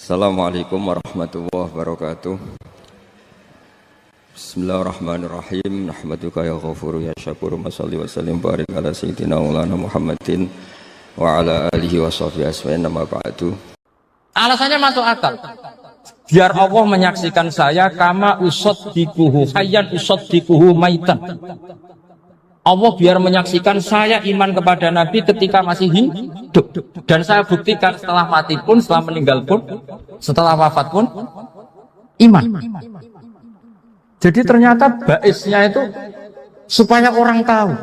Assalamualaikum warahmatullahi wabarakatuh. Bismillahirrahmanirrahim. Nahmaduka ya ghafuru ya syakuru. Mashalli wa sallim barik ala sayyidina maulana Muhammadin wa ala alihi wa sahbihi asma'in nama ba'du. Alasannya masuk akal. Biar Allah menyaksikan saya kama usaddiquhu hayyan usaddiquhu maitan. Allah biar menyaksikan saya iman kepada Nabi ketika masih hidup, dan saya buktikan setelah mati pun, setelah meninggal pun, setelah wafat pun iman. Jadi ternyata baisnya itu supaya orang tahu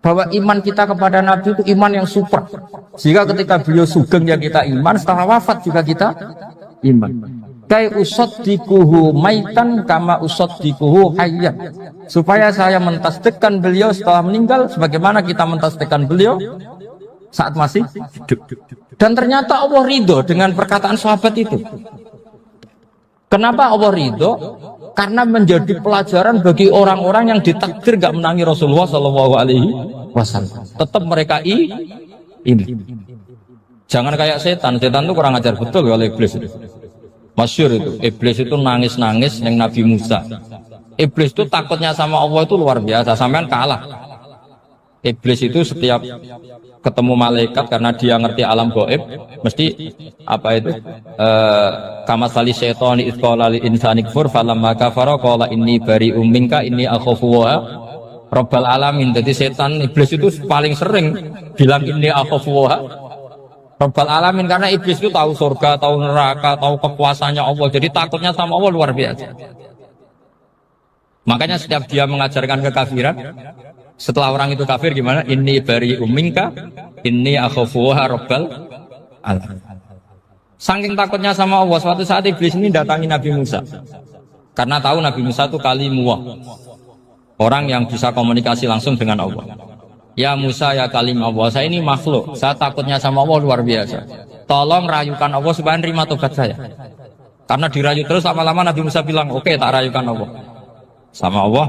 bahwa iman kita kepada Nabi itu iman yang super. Jika ketika beliau sugeng ya kita iman, setelah wafat juga kita iman. Kai usaddiquhu maitan kama usaddiquhu hayyan. Supaya saya mentasdikkan beliau setelah meninggal sebagaimana kita mentasdikkan beliau saat masih hidup. Dan ternyata Allah ridho dengan perkataan sahabat itu. Kenapa Allah ridho? Karena menjadi pelajaran bagi orang-orang yang ditakdir gak menangi Rasulullah SAW. Tetap mereka ini. Jangan kayak setan. Setan itu kurang ajar betul oleh iblis. Masyhur itu, iblis itu nangis-nangis yang Nabi Musa. Iblis itu takutnya sama Allah itu luar biasa, sampean kalah. Iblis itu setiap ketemu malaikat karena dia ngerti alam gaib, mesti apa itu? Kama sali syaitani idz qala lil insani kfur falamma kafara qala inni bari'um minka inni akhafu wa rabbal alamin. Jadi setan iblis itu paling sering bilang inni akhafu wa Rabbal alamin, karena iblis itu tahu surga, tahu neraka, tahu kekuasaannya Allah. Jadi takutnya sama Allah luar biasa. Makanya setiap dia mengajarkan kekafiran, setelah orang itu kafir gimana? Inni bari'um minka, inni akhafu rabbal alamin. Saking takutnya sama Allah, suatu saat iblis ini datangi Nabi Musa. Karena tahu Nabi Musa itu kalimullah, orang yang bisa komunikasi langsung dengan Allah. Ya Musa ya kalim Allah, saya ini makhluk, saya takutnya sama Allah luar biasa. Tolong rayukan Allah supaya nerima tobat saya. Karena dirayu terus lama-lama Nabi Musa bilang, oke, tak rayukan Allah. Sama Allah,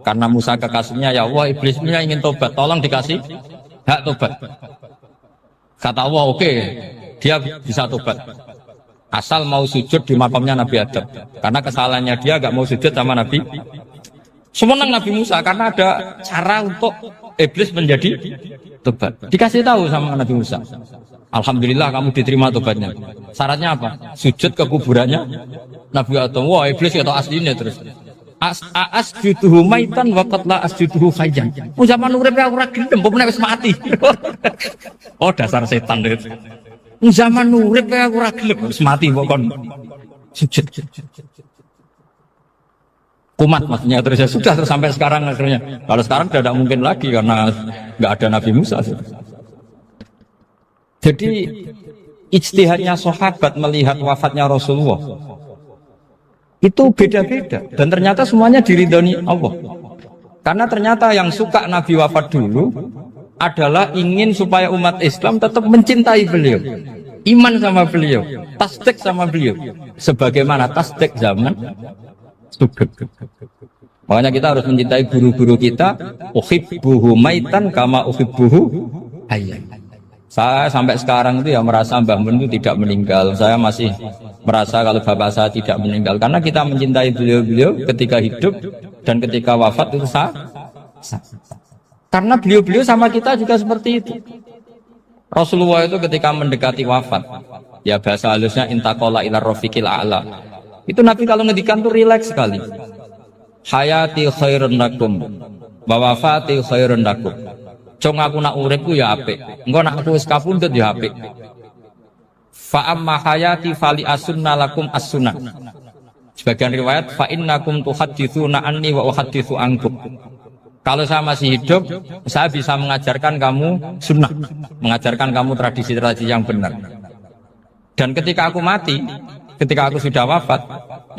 karena Musa kekasihnya, ya Allah iblisnya ingin tobat, tolong dikasih hak tobat. Kata Allah, oke, dia bisa tobat. Asal mau sujud di makamnya Nabi Adam. Karena kesalahannya dia gak mau sujud sama Nabi. Semenang Nabi Musa karena ada cara untuk iblis menjadi tobat. Dikasih tahu sama Nabi Musa. Alhamdulillah kamu diterima tobatnya. Syaratnya apa? Sujud ke kuburannya Nabi Adam. Wah, iblis atau aslinya terus. Asjuduhu maitan wa qatla asjuduhu hayyan. Oh zaman urip aku ora gelem, kok nek wis mati. Oh dasar setan itu. Zaman urip aku ora gelem, wis mati kok kon sujud. Kumat maksudnya terus ya sudah terus sampai sekarang akhirnya. Kalau sekarang tidak mungkin lagi karena nggak ada Nabi Musa. Jadi ijtihadnya sahabat melihat wafatnya Rasulullah itu beda-beda dan ternyata semuanya diridhoni Allah. Karena ternyata yang suka Nabi wafat dulu adalah ingin supaya umat Islam tetap mencintai beliau, iman sama beliau, tasdik sama beliau, sebagaimana tasdik zaman sugeng. Makanya kita harus mencintai guru-guru kita. Uhibbuhu maitan kama uhibbuhu hayyan. Saya sampai sekarang itu ya merasa Mbah Mun itu tidak meninggal. Saya masih merasa kalau bapak saya tidak meninggal karena kita mencintai beliau-beliau ketika hidup dan ketika wafat itu karena beliau-beliau sama kita juga seperti itu. Rasulullah itu ketika mendekati wafat, ya bahasa halusnya intaqala ila rafiqil a'la. Itu Nabi kalau ngedikan tuh rileks sekali. Hayati khairun lakum wa wafati khairun lakum. Cong aku nak uripku ya apik. Engko nak aku wis kapundhut ya apik. Fa amma hayati fali asunna lakum as-sunnah. Sebagian riwayat fa innakum tuhadditsuna anni wa uhadditsu ankum. Kalau saya masih hidup, saya bisa mengajarkan kamu sunnah, mengajarkan kamu tradisi-tradisi yang benar. Dan ketika aku mati, ketika aku sudah wafat,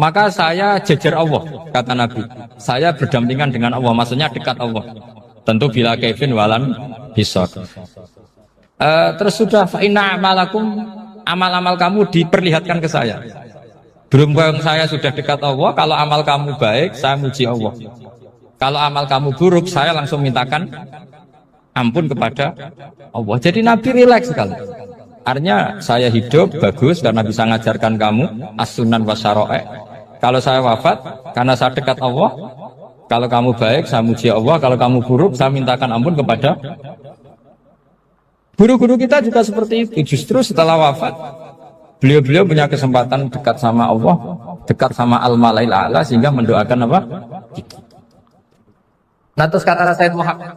maka saya jejer Allah, kata Nabi. Saya berdampingan dengan Allah, maksudnya dekat Allah. Tentu bila Kevin walan bisa. Terus sudah fa'inna amalakum, amal-amal kamu diperlihatkan ke saya. Berhubung saya sudah dekat Allah, kalau amal kamu baik, saya muji Allah. Kalau amal kamu buruk, saya langsung mintakan ampun kepada Allah. Jadi Nabi rileks sekali. Artinya saya hidup bagus karena bisa ngajarkan kamu as-sunan wa syara'i'. Kalau saya wafat karena saya dekat Allah. Kalau kamu baik saya muji Allah, kalau kamu buruk saya mintakan ampun kepada. Guru-guru kita juga seperti itu. Justru setelah wafat beliau-beliau punya kesempatan dekat sama Allah, dekat sama al-malail a'la, sehingga mendoakan apa? Nah, terus kata Sayyid Muhammad,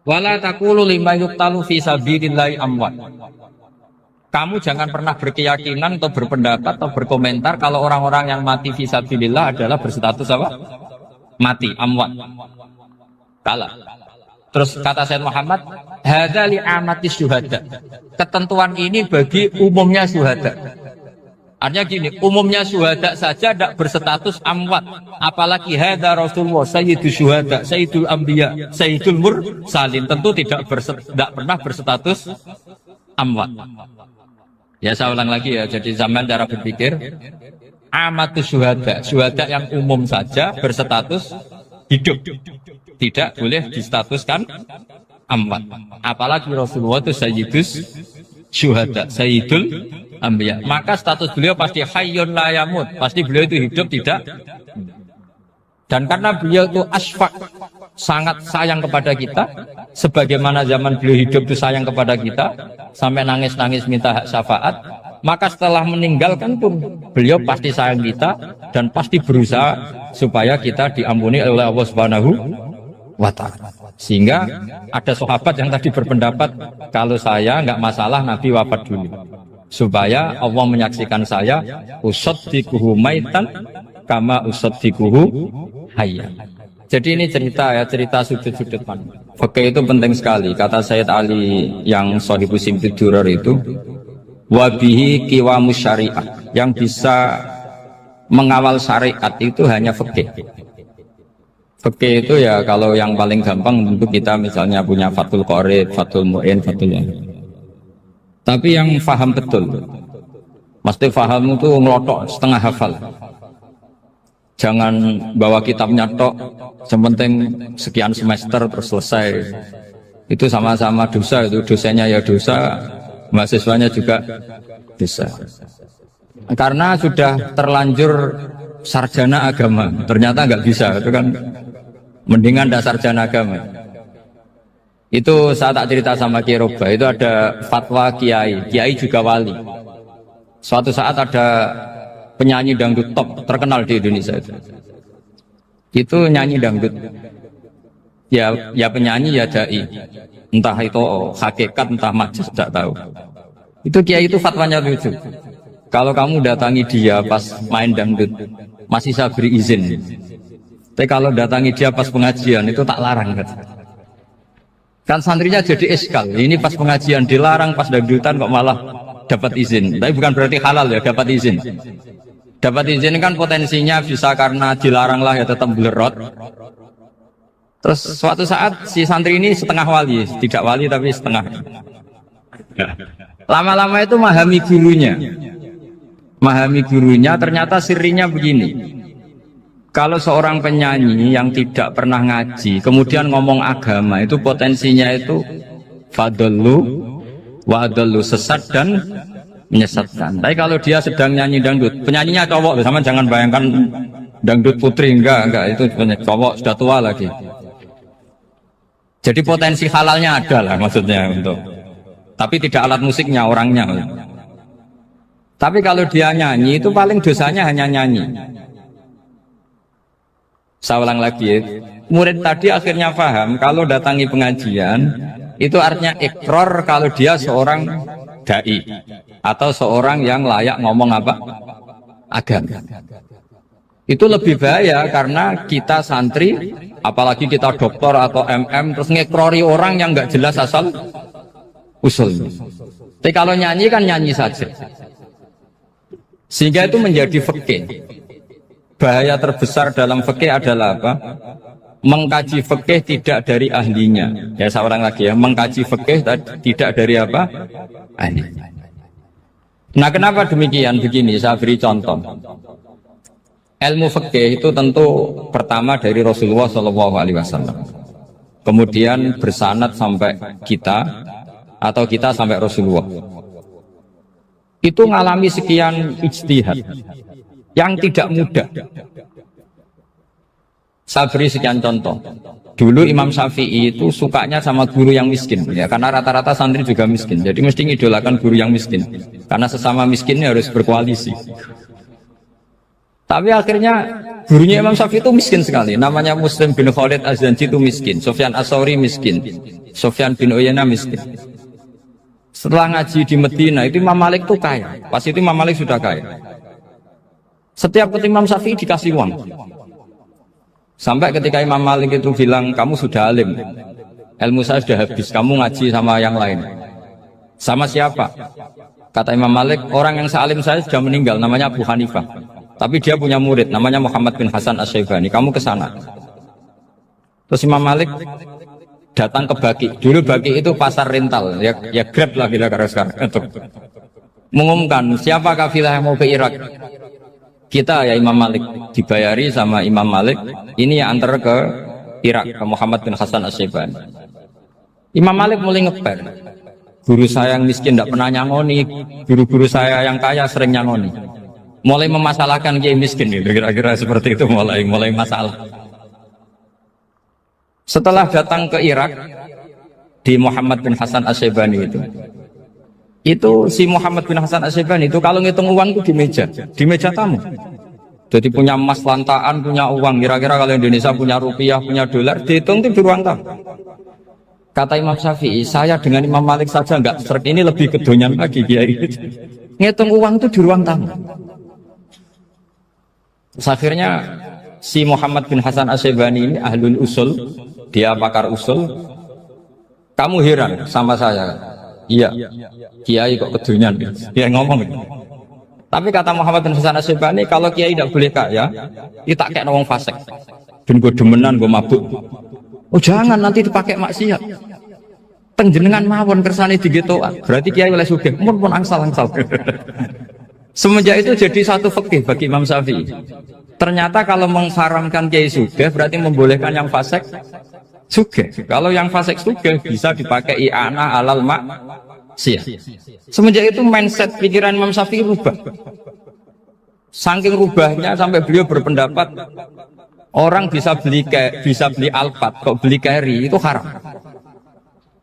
wala taqulu lima yuqtalu fi sabilillahi amwat. Kamu jangan pernah berkeyakinan atau berpendapat atau berkomentar kalau orang-orang yang mati fi sabilillah adalah berstatus apa? Mati, amwat. Kalah. Terus kata Sayyid Muhammad, hadza li amati syuhada. Ketentuan ini bagi umumnya syuhada. Artinya gini, umumnya syuhada saja tidak berstatus amwat. Apalagi hadza Rasulullah sayyidus syuhada, sayyidul anbiya, sayyidul mursalin, tentu tidak pernah berstatus amwat. Ya saya ulang lagi ya, jadi zaman cara berpikir amatus syuhada, syuhada yang umum saja berstatus hidup. Tidak boleh distatuskan amwat. Apalagi Rasulullah itu sayyidus syuhada, sayyidul anbiya. Maka status beliau pasti hayyun la yamut. Pasti beliau itu hidup tidak. Dan karena beliau itu asfaq, sangat sayang kepada kita, sebagaimana zaman beliau hidup itu sayang kepada kita, sampai nangis-nangis minta hak syafaat, maka setelah meninggalkan pun beliau pasti sayang kita dan pasti berusaha supaya kita diampuni oleh Allah Subhanahu wa ta'ala. Sehingga ada sahabat yang tadi berpendapat kalau saya nggak masalah Nabi wafat dulu supaya Allah menyaksikan saya usaddiquhu maitan kama usaddiquhu hayyan. Jadi ini cerita ya, cerita sudut-sudut pandang. Fikih itu penting sekali. Kata Sayyid Ali yang Shahibu Simtud Durar itu, wabihi qiwamus syariah, yang bisa mengawal syariat itu hanya fikih. Fikih itu ya kalau yang paling gampang tentu kita misalnya punya Fathul Qorib, Fathul Mu'in, Fathul Mu'in. Tapi yang faham betul, mesti faham itu ngelotok setengah hafal. Jangan bawa kitabnya tok, sementing sekian semester terus selesai. Itu sama-sama dosa, itu dosennya ya dosa, mahasiswanya juga dosa. Karena sudah terlanjur sarjana agama, ternyata nggak bisa, itu kan mendingan dah sarjana agama. Itu saya tak cerita sama Kiai Roba, itu ada fatwa kiai, kiai juga wali. Suatu saat ada penyanyi dangdut top terkenal di Indonesia itu nyanyi dangdut ya penyanyi ya dai, entah itu hakikat entah majaz tidak tahu. Itu kiai itu fatwanya lucu, kalau kamu datangi dia pas main dangdut masih saya beri izin, tapi kalau datangi dia pas pengajian itu tak larang kan santrinya jadi eskal, ini pas pengajian dilarang, pas dangdutan kok malah dapat izin. Tapi bukan berarti halal ya, dapat izin. Dapat izin kan potensinya bisa karena dilarang lah ya tetap belerot. Terus suatu saat si santri ini setengah wali, tidak wali tapi setengah. Lama-lama itu memahami gurunya. Memahami gurunya, ternyata sirinya begini. Kalau seorang penyanyi yang tidak pernah ngaji, kemudian ngomong agama, itu potensinya itu fadallu wa adallu, sesat dan menyesatkan. Tapi kalau dia sedang nyanyi dangdut, penyanyinya cowok, sama jangan bayangkan dangdut putri, enggak, itu cowok sudah tua lagi. Jadi potensi halalnya ada lah maksudnya untuk. Tapi tidak alat musiknya, orangnya. Tapi kalau dia nyanyi itu paling dosanya hanya nyanyi. Saya ulang lagi ya. Murid tadi akhirnya paham kalau datangi pengajian itu artinya ikrar kalau dia seorang dai atau seorang yang layak ngomong apa? Agama. Itu lebih bahaya karena kita santri, apalagi kita doktor atau MM, terus ngekrori orang yang nggak jelas asal usulnya. Tapi kalau nyanyi kan nyanyi saja. Sehingga itu menjadi fikih. Bahaya terbesar dalam fikih adalah apa? Mengkaji fikih tidak dari ahlinya. Ya saya ulang lagi ya, mengkaji fikih tidak dari apa? Ahlinya. Nah kenapa demikian? Begini, saya beri contoh. Ilmu fikih itu tentu pertama dari Rasulullah SAW. Kemudian bersanad sampai kita, atau kita sampai Rasulullah. itu ngalami sekian ijtihad yang tidak mudah. Saya beri sekian contoh. Dulu Imam Syafi'i itu sukanya sama guru yang miskin, ya, karena rata-rata santri juga miskin. Jadi mesti ngidolakan guru yang miskin, karena sesama miskinnya harus berkoalisi. Tapi akhirnya gurunya Imam Syafi'i itu miskin sekali. Namanya Muslim bin Khalid Az-Zanji itu miskin, Sufyan As-Tsauri miskin, Sufyan bin Uyainah miskin. Setelah ngaji di Medina itu Imam Malik itu kaya. Pas itu Imam Malik sudah kaya. Setiap ketemu Imam Syafi'i dikasih uang. Sampai ketika Imam Malik itu bilang, kamu sudah alim, ilmu saya sudah habis, kamu ngaji sama yang lain. Sama siapa? Kata Imam Malik, orang yang sealim saya sudah meninggal, namanya Abu Hanifah. Tapi dia punya murid, namanya Muhammad bin Hasan Asy-Syaibani, kamu ke sana. Terus Imam Malik datang ke Baki. Dulu Baki itu pasar rental, ya Grab lah kira-kira sekarang. Untuk mengumumkan, siapa kafilah yang mau ke Irak? Kita ya Imam Malik, dibayari sama Imam Malik, ini yang antar ke Irak, ke Muhammad bin Hasan Asy-Syaibani. Imam Malik mulai ngeper, guru saya yang miskin tidak pernah nyangoni, guru-guru saya yang kaya sering nyangoni. Mulai memasalahkan kiai miskin, gitu, kira-kira seperti itu, mulai masalah. Setelah datang ke Irak, di Muhammad bin Hasan Asy-Syaibani itu si Muhammad bin Hasan Asy-Syaibani itu kalau ngitung uang itu di meja tamu. Jadi punya emas lantaan, punya uang. Kira-kira kalau Indonesia punya rupiah, punya dolar, dihitung itu di ruang tamu. Kata Imam Syafi'i, saya dengan Imam Malik saja nggak seret, ini lebih kedonyan lagi kiai. Ngitung uang itu di ruang tamu. Terus akhirnya si Muhammad bin Hasan Asy-Syaibani ini ahlul usul, dia pakar usul. Kamu heran sama saya? Iya, kiai kok kedunyan, dia ngomong. Tapi kata Muhammad bin Hasan Asy-Syaibani, kalau kiai tidak boleh kaya, kita kayak wong fasik, dan gue demenan, gue mabuk. Oh jangan, nanti dipakai maksiat. Tengjenengan mawon kersane digetoan, berarti kiai oleh sugih, pun angsal-angsal. Semenjak itu jadi satu fikih bagi Imam Syafi'i. Ternyata kalau mengharamkan kiai sugih, berarti membolehkan yang fasik sugih. Kalau yang fasik sugih bisa dipakai i'anah alal maksiyah. Semenjak itu mindset pikiran Imam Syafi'i rubah. Saking rubahnya sampai beliau berpendapat orang bisa beli Alphard, kok beli carry itu haram.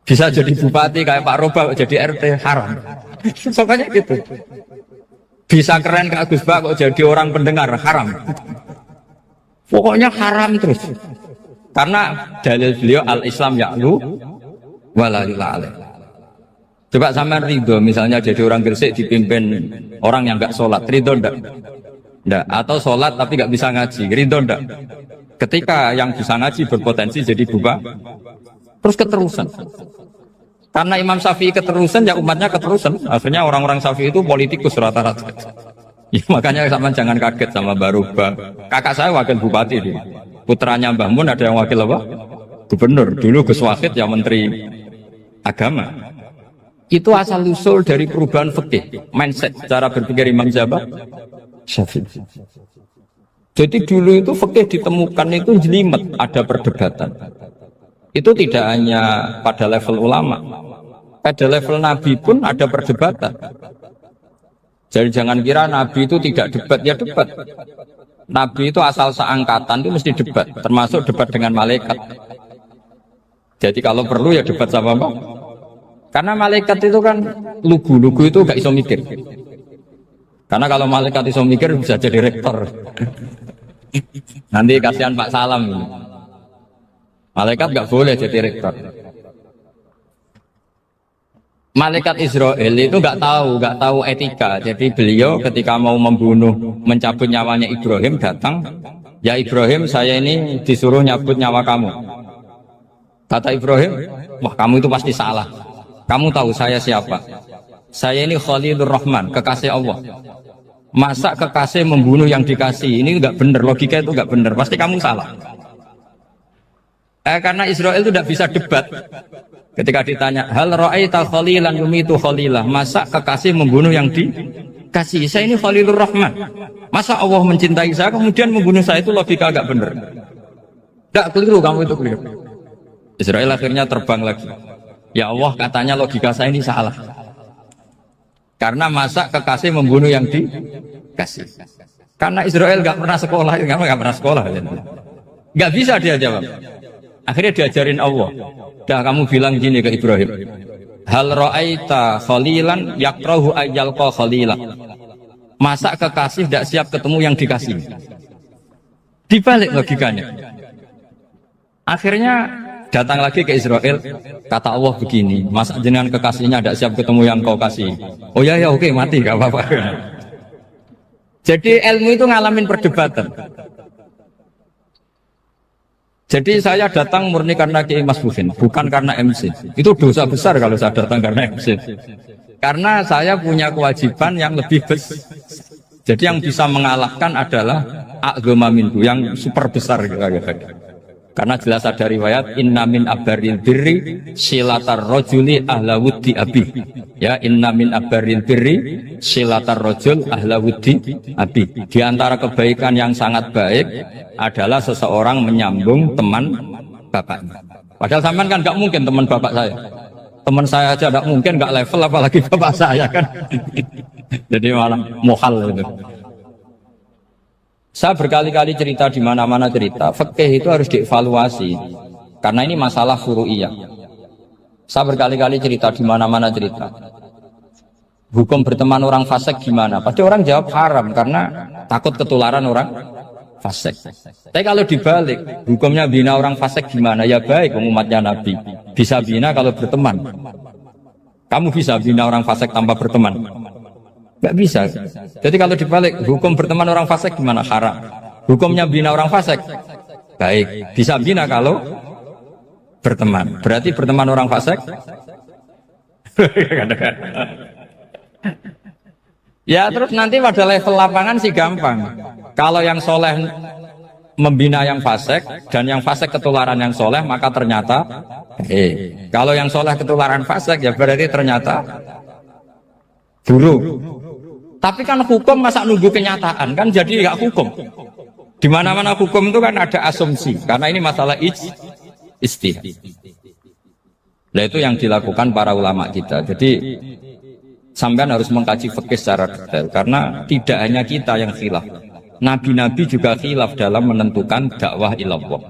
Bisa jadi bupati kayak Pak Roba, jadi RT haram. Pokoknya gitu. Bisa keren kayak Gus Bak kok jadi orang pendengar haram. Pokoknya haram terus. Karena dalil beliau al-Islam ya'lu walalila alaih. Coba sampean ridho misalnya jadi orang Gresik dipimpin orang yang nggak sholat, ridho ndak? Ndak. Atau sholat tapi nggak bisa ngaji, ridho ndak? Ketika yang bisa ngaji berpotensi jadi bupati, terus keterusan. Karena Imam Syafi'i keterusan, ya umatnya keterusan. Akhirnya orang-orang Syafi'i itu politikus rata-rata. Ya, makanya sama jangan kaget sama Baruba. Kakak saya wakil bupati dia. Putranya Mbah Mun ada yang wakil apa? Gubernur. Dulu Gus Wahid yang menteri agama. Itu asal usul dari perubahan fikih, mindset cara berpikir Imam Syafi'i. Jadi dulu itu fikih ditemukan itu jelimet, ada perdebatan. Itu tidak hanya pada level ulama, pada level Nabi pun ada perdebatan. Jadi jangan kira Nabi itu tidak debat, ya debat. Nabi itu asal seangkatan itu mesti debat, termasuk debat dengan malaikat. Jadi kalau perlu ya debat sama apa? Karena malaikat itu kan lugu itu gak iso mikir. Karena kalau malaikat iso mikir bisa jadi rektor. Nanti kasihan Pak Salam. Malaikat gak boleh jadi rektor. Malaikat Israel itu nggak tahu etika. Jadi beliau ketika mau mencabut nyawanya Ibrahim datang, ya Ibrahim saya ini disuruh nyabut nyawa kamu. Kata Ibrahim, wah kamu itu pasti salah. Kamu tahu saya siapa? Saya ini Khalilur Rahman, kekasih Allah. Masa kekasih membunuh yang dikasih? Ini nggak benar, logika itu nggak benar. Pasti kamu salah. Karena Israel itu tidak bisa debat. Ketika ditanya, hal ra'aita khalilan yumitu khalilah, masa kekasih membunuh yang dikasih? Saya ini Khalilur Rahman. Masa Allah mencintai saya kemudian membunuh saya? Itu logika agak benar. Tidak keliru, kamu itu keliru. Israel akhirnya terbang lagi. Ya Allah, katanya logika saya ini salah. Karena masa kekasih membunuh yang dikasih. Karena Israel nggak pernah sekolah, nggak pernah sekolah, nggak bisa dia jawab. Akhirnya diajarin Allah. Dah kamu bilang gini ke Ibrahim. Hal ra'aita khalilan yakrahu ayyalqa khalila. Masa kekasih tidak siap ketemu yang dikasih. Dibalik logikanya. Akhirnya datang lagi ke Israel, kata Allah begini, masa jenengan kekasihnya tidak siap ketemu yang kau kasih. Oh ya oke, mati gak apa-apa. Jadi ilmu itu ngalamin perdebatan. Jadi saya datang murni karena Kiai Mas Bukin, bukan karena MC. Itu dosa besar kalau saya datang karena MC. Karena saya punya kewajiban yang lebih besar. Jadi yang bisa mengalahkan adalah agama minggu yang super besar. Karena jelas ada riwayat inna min abaril birri silatar rojuli ahla wuddi abi. Ya, inna min abaril birri silatar rojul ahla wuddi abi. Di antara kebaikan yang sangat baik adalah seseorang menyambung teman bapaknya. Padahal sampean kan nggak mungkin teman bapak saya. Teman saya aja nggak mungkin, nggak level apalagi bapak saya kan. Jadi malah mohal itu. Saya berkali-kali cerita di mana-mana cerita, fikih itu harus dievaluasi karena ini masalah furu'iyah. Saya berkali-kali cerita di mana-mana cerita. Hukum berteman orang fasik gimana? Pasti orang jawab haram karena takut ketularan orang fasik. Tapi kalau dibalik, hukumnya bina orang fasik gimana? Ya baik, umatnya Nabi bisa bina kalau berteman. Kamu bisa bina orang fasik tanpa berteman? Nggak bisa. Jadi kalau dibalik, hukum berteman orang fasik gimana? Haram. Hukumnya bina orang fasik baik, bisa bina kalau berteman. Berarti berteman orang fasik ya terus nanti pada level lapangan sih gampang. Kalau yang soleh membina yang fasik dan yang fasik ketularan yang soleh, maka ternyata kalau yang soleh ketularan fasik ya berarti ternyata buruk. Tapi kan hukum masa nunggu kenyataan kan, jadi nggak hukum. Di mana-mana hukum itu kan ada asumsi, karena ini masalah ijtihad. Nah itu yang dilakukan para ulama kita. Jadi sampean harus mengkaji fikih secara detail, karena tidak hanya kita yang khilaf. Nabi-nabi juga khilaf dalam menentukan dakwah ilallah.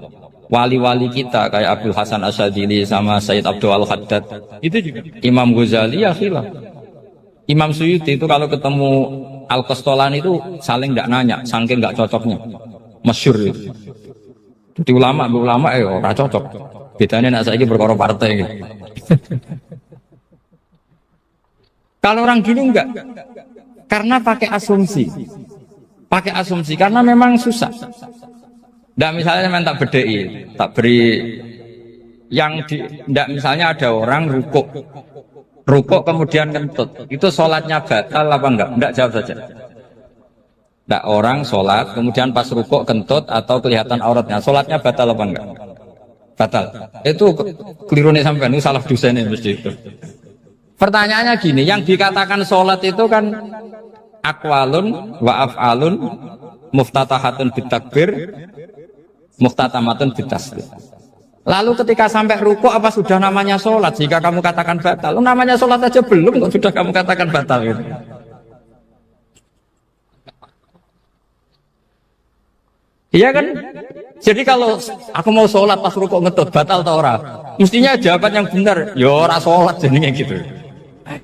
Wali-wali kita kayak Abdul Hasan Asyadzili sama Sayyid Abdul Al-Haddad itu juga. Imam Ghazali ya khilaf. Imam Suyuti itu kalau ketemu Al-Qastolani itu saling nggak nanya, saking nggak cocoknya, masyhur itu. Jadi ulama ora cocok. Bedanya nak saiki perkara partai gitu. Kalau orang dulu enggak, karena pakai asumsi karena memang susah. Nggak misalnya memang tak bedai, tak beri yang nggak misalnya ada orang rukuk kemudian kentut, itu sholatnya batal apa enggak? Enggak, jawab saja. Enggak, orang sholat kemudian pas rukuk kentut atau kelihatan auratnya, sholatnya batal apa enggak? Batal. Itu keliru nih sampean, itu salah dosennya mesti itu. Pertanyaannya gini, yang dikatakan sholat itu kan aqwalun wa af'alun muftatahatun bitakbir muftatamatun bitasbih. Lalu ketika sampai rukuk apa sudah namanya sholat? Jika kamu katakan batal, namanya sholat aja belum kok sudah kamu katakan batal gitu. Iya kan? Jadi kalau aku mau sholat pas rukuk ngetut batal atau ora? Mestinya jawaban yang benar, ya ora sholat jadinya gitu.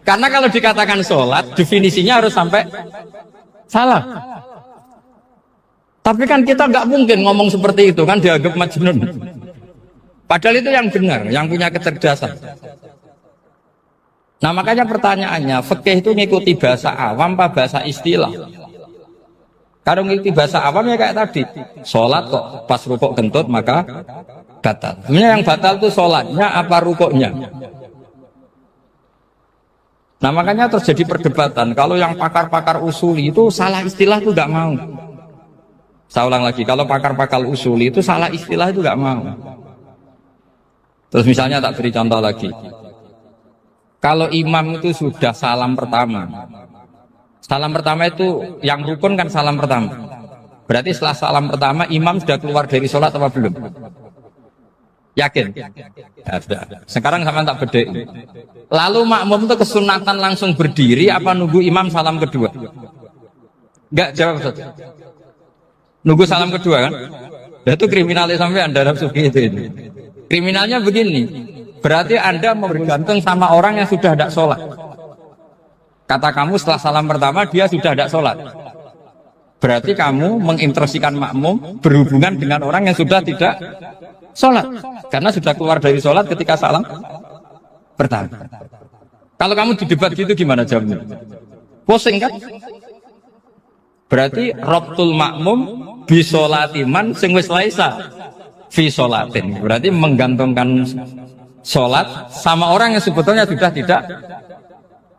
Karena kalau dikatakan sholat, definisinya harus sampai salah. Tapi kan kita nggak mungkin ngomong seperti itu kan, dianggap majnun. Padahal itu yang benar, yang punya kecerdasan. Nah makanya pertanyaannya, fikih itu ngikuti bahasa awam apa bahasa istilah? Kalau ngikuti bahasa awam ya kayak tadi, sholat kok pas rukuk kentut maka batal. Sebenarnya yang batal itu sholatnya apa rukuknya? Nah makanya terjadi perdebatan. Kalau yang pakar-pakar usuli itu salah istilah itu nggak mau. Saya ulang lagi, kalau pakar-pakar usuli itu salah istilah itu nggak mau. Terus misalnya tak beri contoh lagi. Kalau imam itu sudah salam pertama. Salam pertama itu yang rukun kan salam pertama. Berarti setelah salam pertama imam sudah keluar dari sholat apa belum? Yakin? Ada. Sekarang sama tak bedai. Lalu makmum itu kesunatan langsung berdiri apa nunggu imam salam kedua? Enggak, jawab Ustaz. Nunggu salam kedua kan? Nah, itu kriminalnya sampai Anda nafsu itu. Kriminalnya begini. Berarti Anda bergantung sama orang yang sudah tidak sholat. Kata kamu setelah salam pertama dia sudah tidak sholat. Berarti kamu menginteresikan makmum berhubungan dengan orang yang sudah tidak sholat. Karena sudah keluar dari sholat ketika salam pertama. Kalau kamu di debat gitu gimana jawabnya? Pusing kan? Berarti Rabtul makmum bisolatiman sing wis laisa fi sholatin. Berarti menggantungkan sholat sama orang yang sebetulnya sudah tidak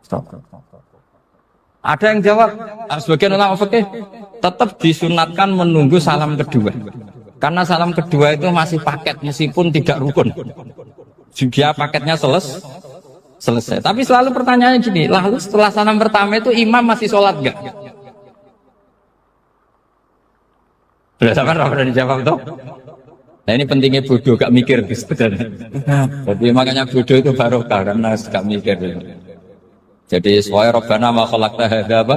stop. Ada yang jawab, sebagian ulama fikih tetap disunatkan menunggu salam kedua. Karena salam kedua itu masih paket meskipun tidak rukun. Juga paketnya selesai. Tapi selalu pertanyaannya gini, lalu setelah salam pertama itu imam masih sholat enggak? Sudah sampai pernah dijawab toh? Nah ini pentingnya bodoh, gak mikir sebenarnya. Jadi makanya bodoh itu barokah karena gak mikir. Jadi soalnya Rabbana ma khalaqta hadza apa?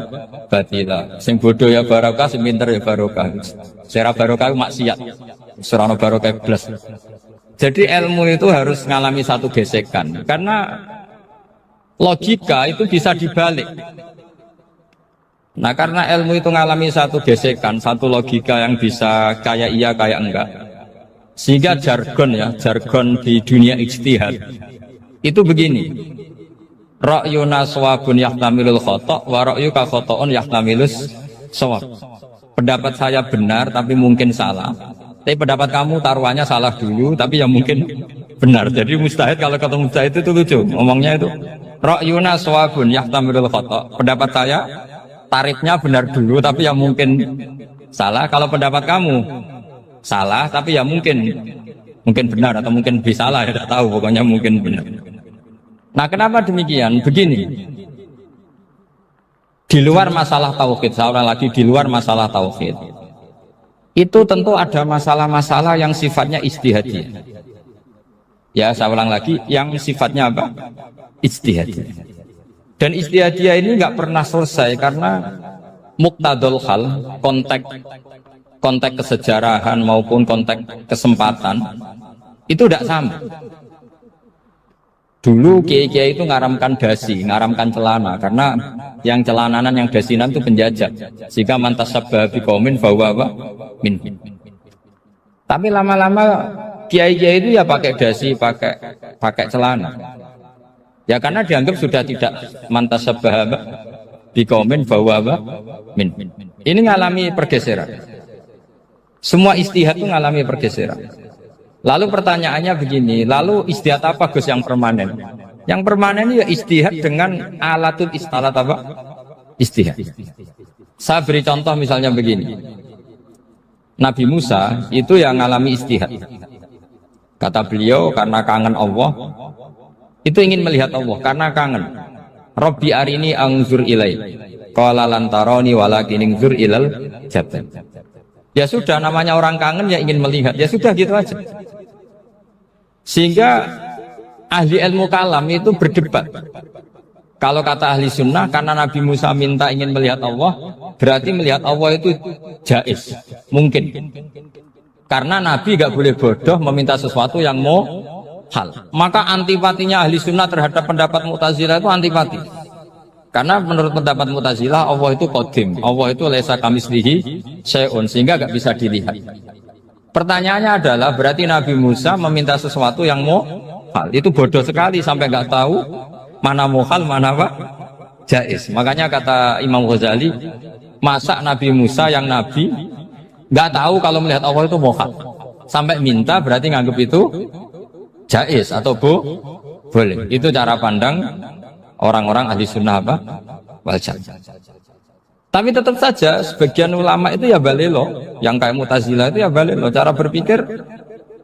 Batila. Sing bodoh ya barokah, sing pinter ya barokah. Secara barokah maksiat. Serana barokah blas. Jadi ilmu itu harus mengalami satu gesekan karena logika itu bisa dibalik. Nah karena ilmu itu mengalami satu gesekan, satu logika yang bisa kayak iya kayak enggak. Sehingga jargon di dunia ijtihad itu begini. Ra'yuna shawabun yahtamilul khata' wa ra'yuka khata'un yahtamilus shawab. Pendapat saya benar tapi mungkin salah. Tapi pendapat kamu taruhannya salah dulu tapi yang mungkin benar. Jadi mustahid kalau ketemu mustahid itu lucu. Ngomongnya itu ra'yuna shawabun yahtamilul khata'. Pendapat saya tarifnya benar dulu tapi yang mungkin salah. Kalau pendapat kamu salah tapi ya mungkin benar atau mungkin bisa salah, ya tidak tahu, pokoknya mungkin benar. Nah kenapa demikian? Begini, di luar masalah tauhid, saya ulang lagi, di luar masalah tauhid itu tentu ada masalah-masalah yang sifatnya ijtihadiyah. Ya saya ulang lagi, yang sifatnya apa? Ijtihadiyah. Dan ijtihadiyah ini nggak pernah selesai karena muqtadul hal, konteks kesejarahan maupun konteks kesempatan itu tidak sama. Dulu kiai-kiai itu ngaramkan dasi, ngaramkan celana karena yang celananan yang dasinan itu penjajah. Sehingga mantasabba biqaumin fahuwa min. Tapi lama-lama kiai-kiai itu ya pakai dasi, pakai celana. Ya karena dianggap sudah tidak mantasabba biqaumin fahuwa min. Ini mengalami pergeseran. Semua istihad itu mengalami pergeseran. Lalu pertanyaannya begini, lalu istihad apa Gus yang permanen? Yang permanen ya istihad dengan alatul istalat apa? Istihad. Saya beri contoh misalnya begini. Nabi Musa itu yang mengalami istihad. Kata beliau karena kangen Allah, itu ingin melihat Allah karena kangen. Rabbi arini anzur ilai. Qala lan tarani walakin anzur ilal jabal. Ya sudah, namanya orang kangen ya ingin melihat. Ya sudah gitu aja. Sehingga ahli ilmu kalam itu berdebat. Kalau kata ahli sunnah, karena Nabi Musa minta ingin melihat Allah, berarti melihat Allah itu jaiz, mungkin. Karena Nabi gak boleh bodoh meminta sesuatu yang mau hal. Maka antipatinya ahli sunnah terhadap pendapat Mu'tazilah itu antipati. Karena menurut pendapat Mu'tazilah Allah itu qadim, Allah itu laisa kamitslihi syai'un, sehingga gak bisa dilihat. Pertanyaannya adalah berarti Nabi Musa meminta sesuatu yang mau hal, itu bodoh sekali sampai gak tahu mana mau hal, mana apa jaiz. Makanya kata Imam Ghazali, masa Nabi Musa yang Nabi gak tahu kalau melihat Allah itu mau hal, sampai minta berarti nganggap itu jaiz atau boleh. Itu cara pandang orang-orang ahli sunnah apa? Wal jamaah. Tapi tetap saja sebagian ulama itu ya balelo, yang kayak Mu'tazilah itu ya balelo. Cara berpikir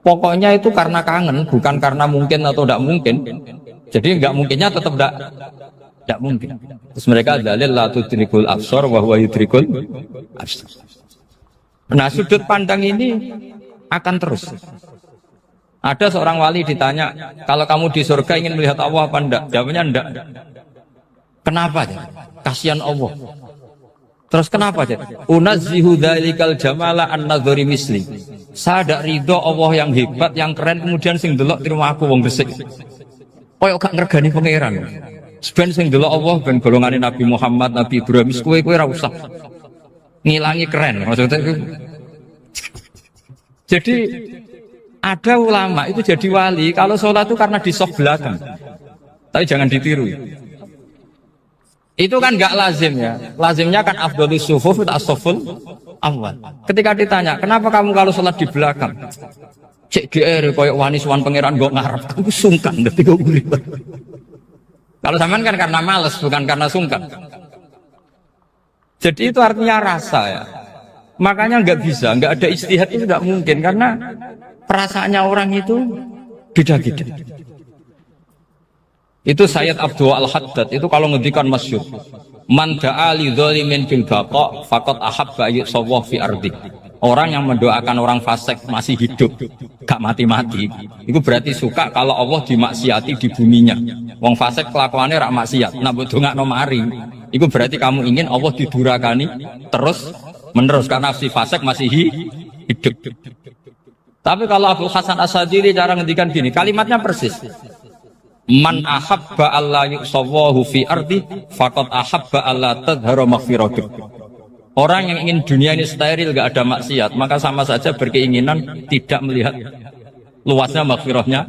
pokoknya itu karena kangen, bukan karena mungkin atau tidak mungkin. Jadi nggak mungkinnya tetap tidak mungkin. Terus mereka dalil la tudrikul absar wa huwa yudrikul absar. Nah sudut pandang ini akan terus. Ada seorang wali ditanya, kalau kamu di surga ingin melihat Allah apa enggak? Jawabnya enggak. Kenapa? Kasihan Allah. Terus kenapa? Unazzihu dzalikal jamala an-nadhari misli. Saya tidak ridho Allah yang hebat, yang keren, kemudian sing delok terima aku wong resik. Koyok gak ngergani pangeran. Sebenarnya sing delok Allah ben golongane Nabi Muhammad, Nabi Ibrahim, kowe ora usah ngilangi keren. Maksudnya itu. Jadi ada ulama itu jadi wali kalau sholat itu karena di soft belakang. Tapi jangan ditiru. Itu kan nggak lazim ya. Lazimnya kan afdhalus sufuf itu as-saful awal. Ketika ditanya, kenapa kamu kalau sholat di belakang? Cek GR koyok wani suwan pangeran gak ngarep. Aku sungkan dadi kok urip. Kalau sampean kan karena males bukan karena sungkan. Jadi itu artinya rasa ya. Makanya nggak bisa, nggak ada ijtihad itu tidak mungkin karena perasaannya orang itu beda-beda. Itu Sayyid Abdul Al-Haddad itu kalau ngendikan masyhur, man da'a li dzalimin fil baqa faqad ahabba yusawwah fi ardi. Orang yang mendoakan orang fasik masih hidup, gak mati-mati, itu berarti suka kalau Allah dimaksiati di buminya. Wong fasik kelakuannya rak maksiat, nak mbok dongakno mari, itu berarti kamu ingin Allah didurakani terus menerus karena si fasik masih hidup. Tapi kalau Abdul Hasan As-Sadili cara ngendikan gini, kalimatnya persis. Man ahabba alla yusawwahu fi ardi faqad ahabba alla tadhhara maghfiratuh. Orang yang ingin dunia ini steril, gak ada maksiat, maka sama saja berkeinginan tidak melihat luasnya maghfirahnya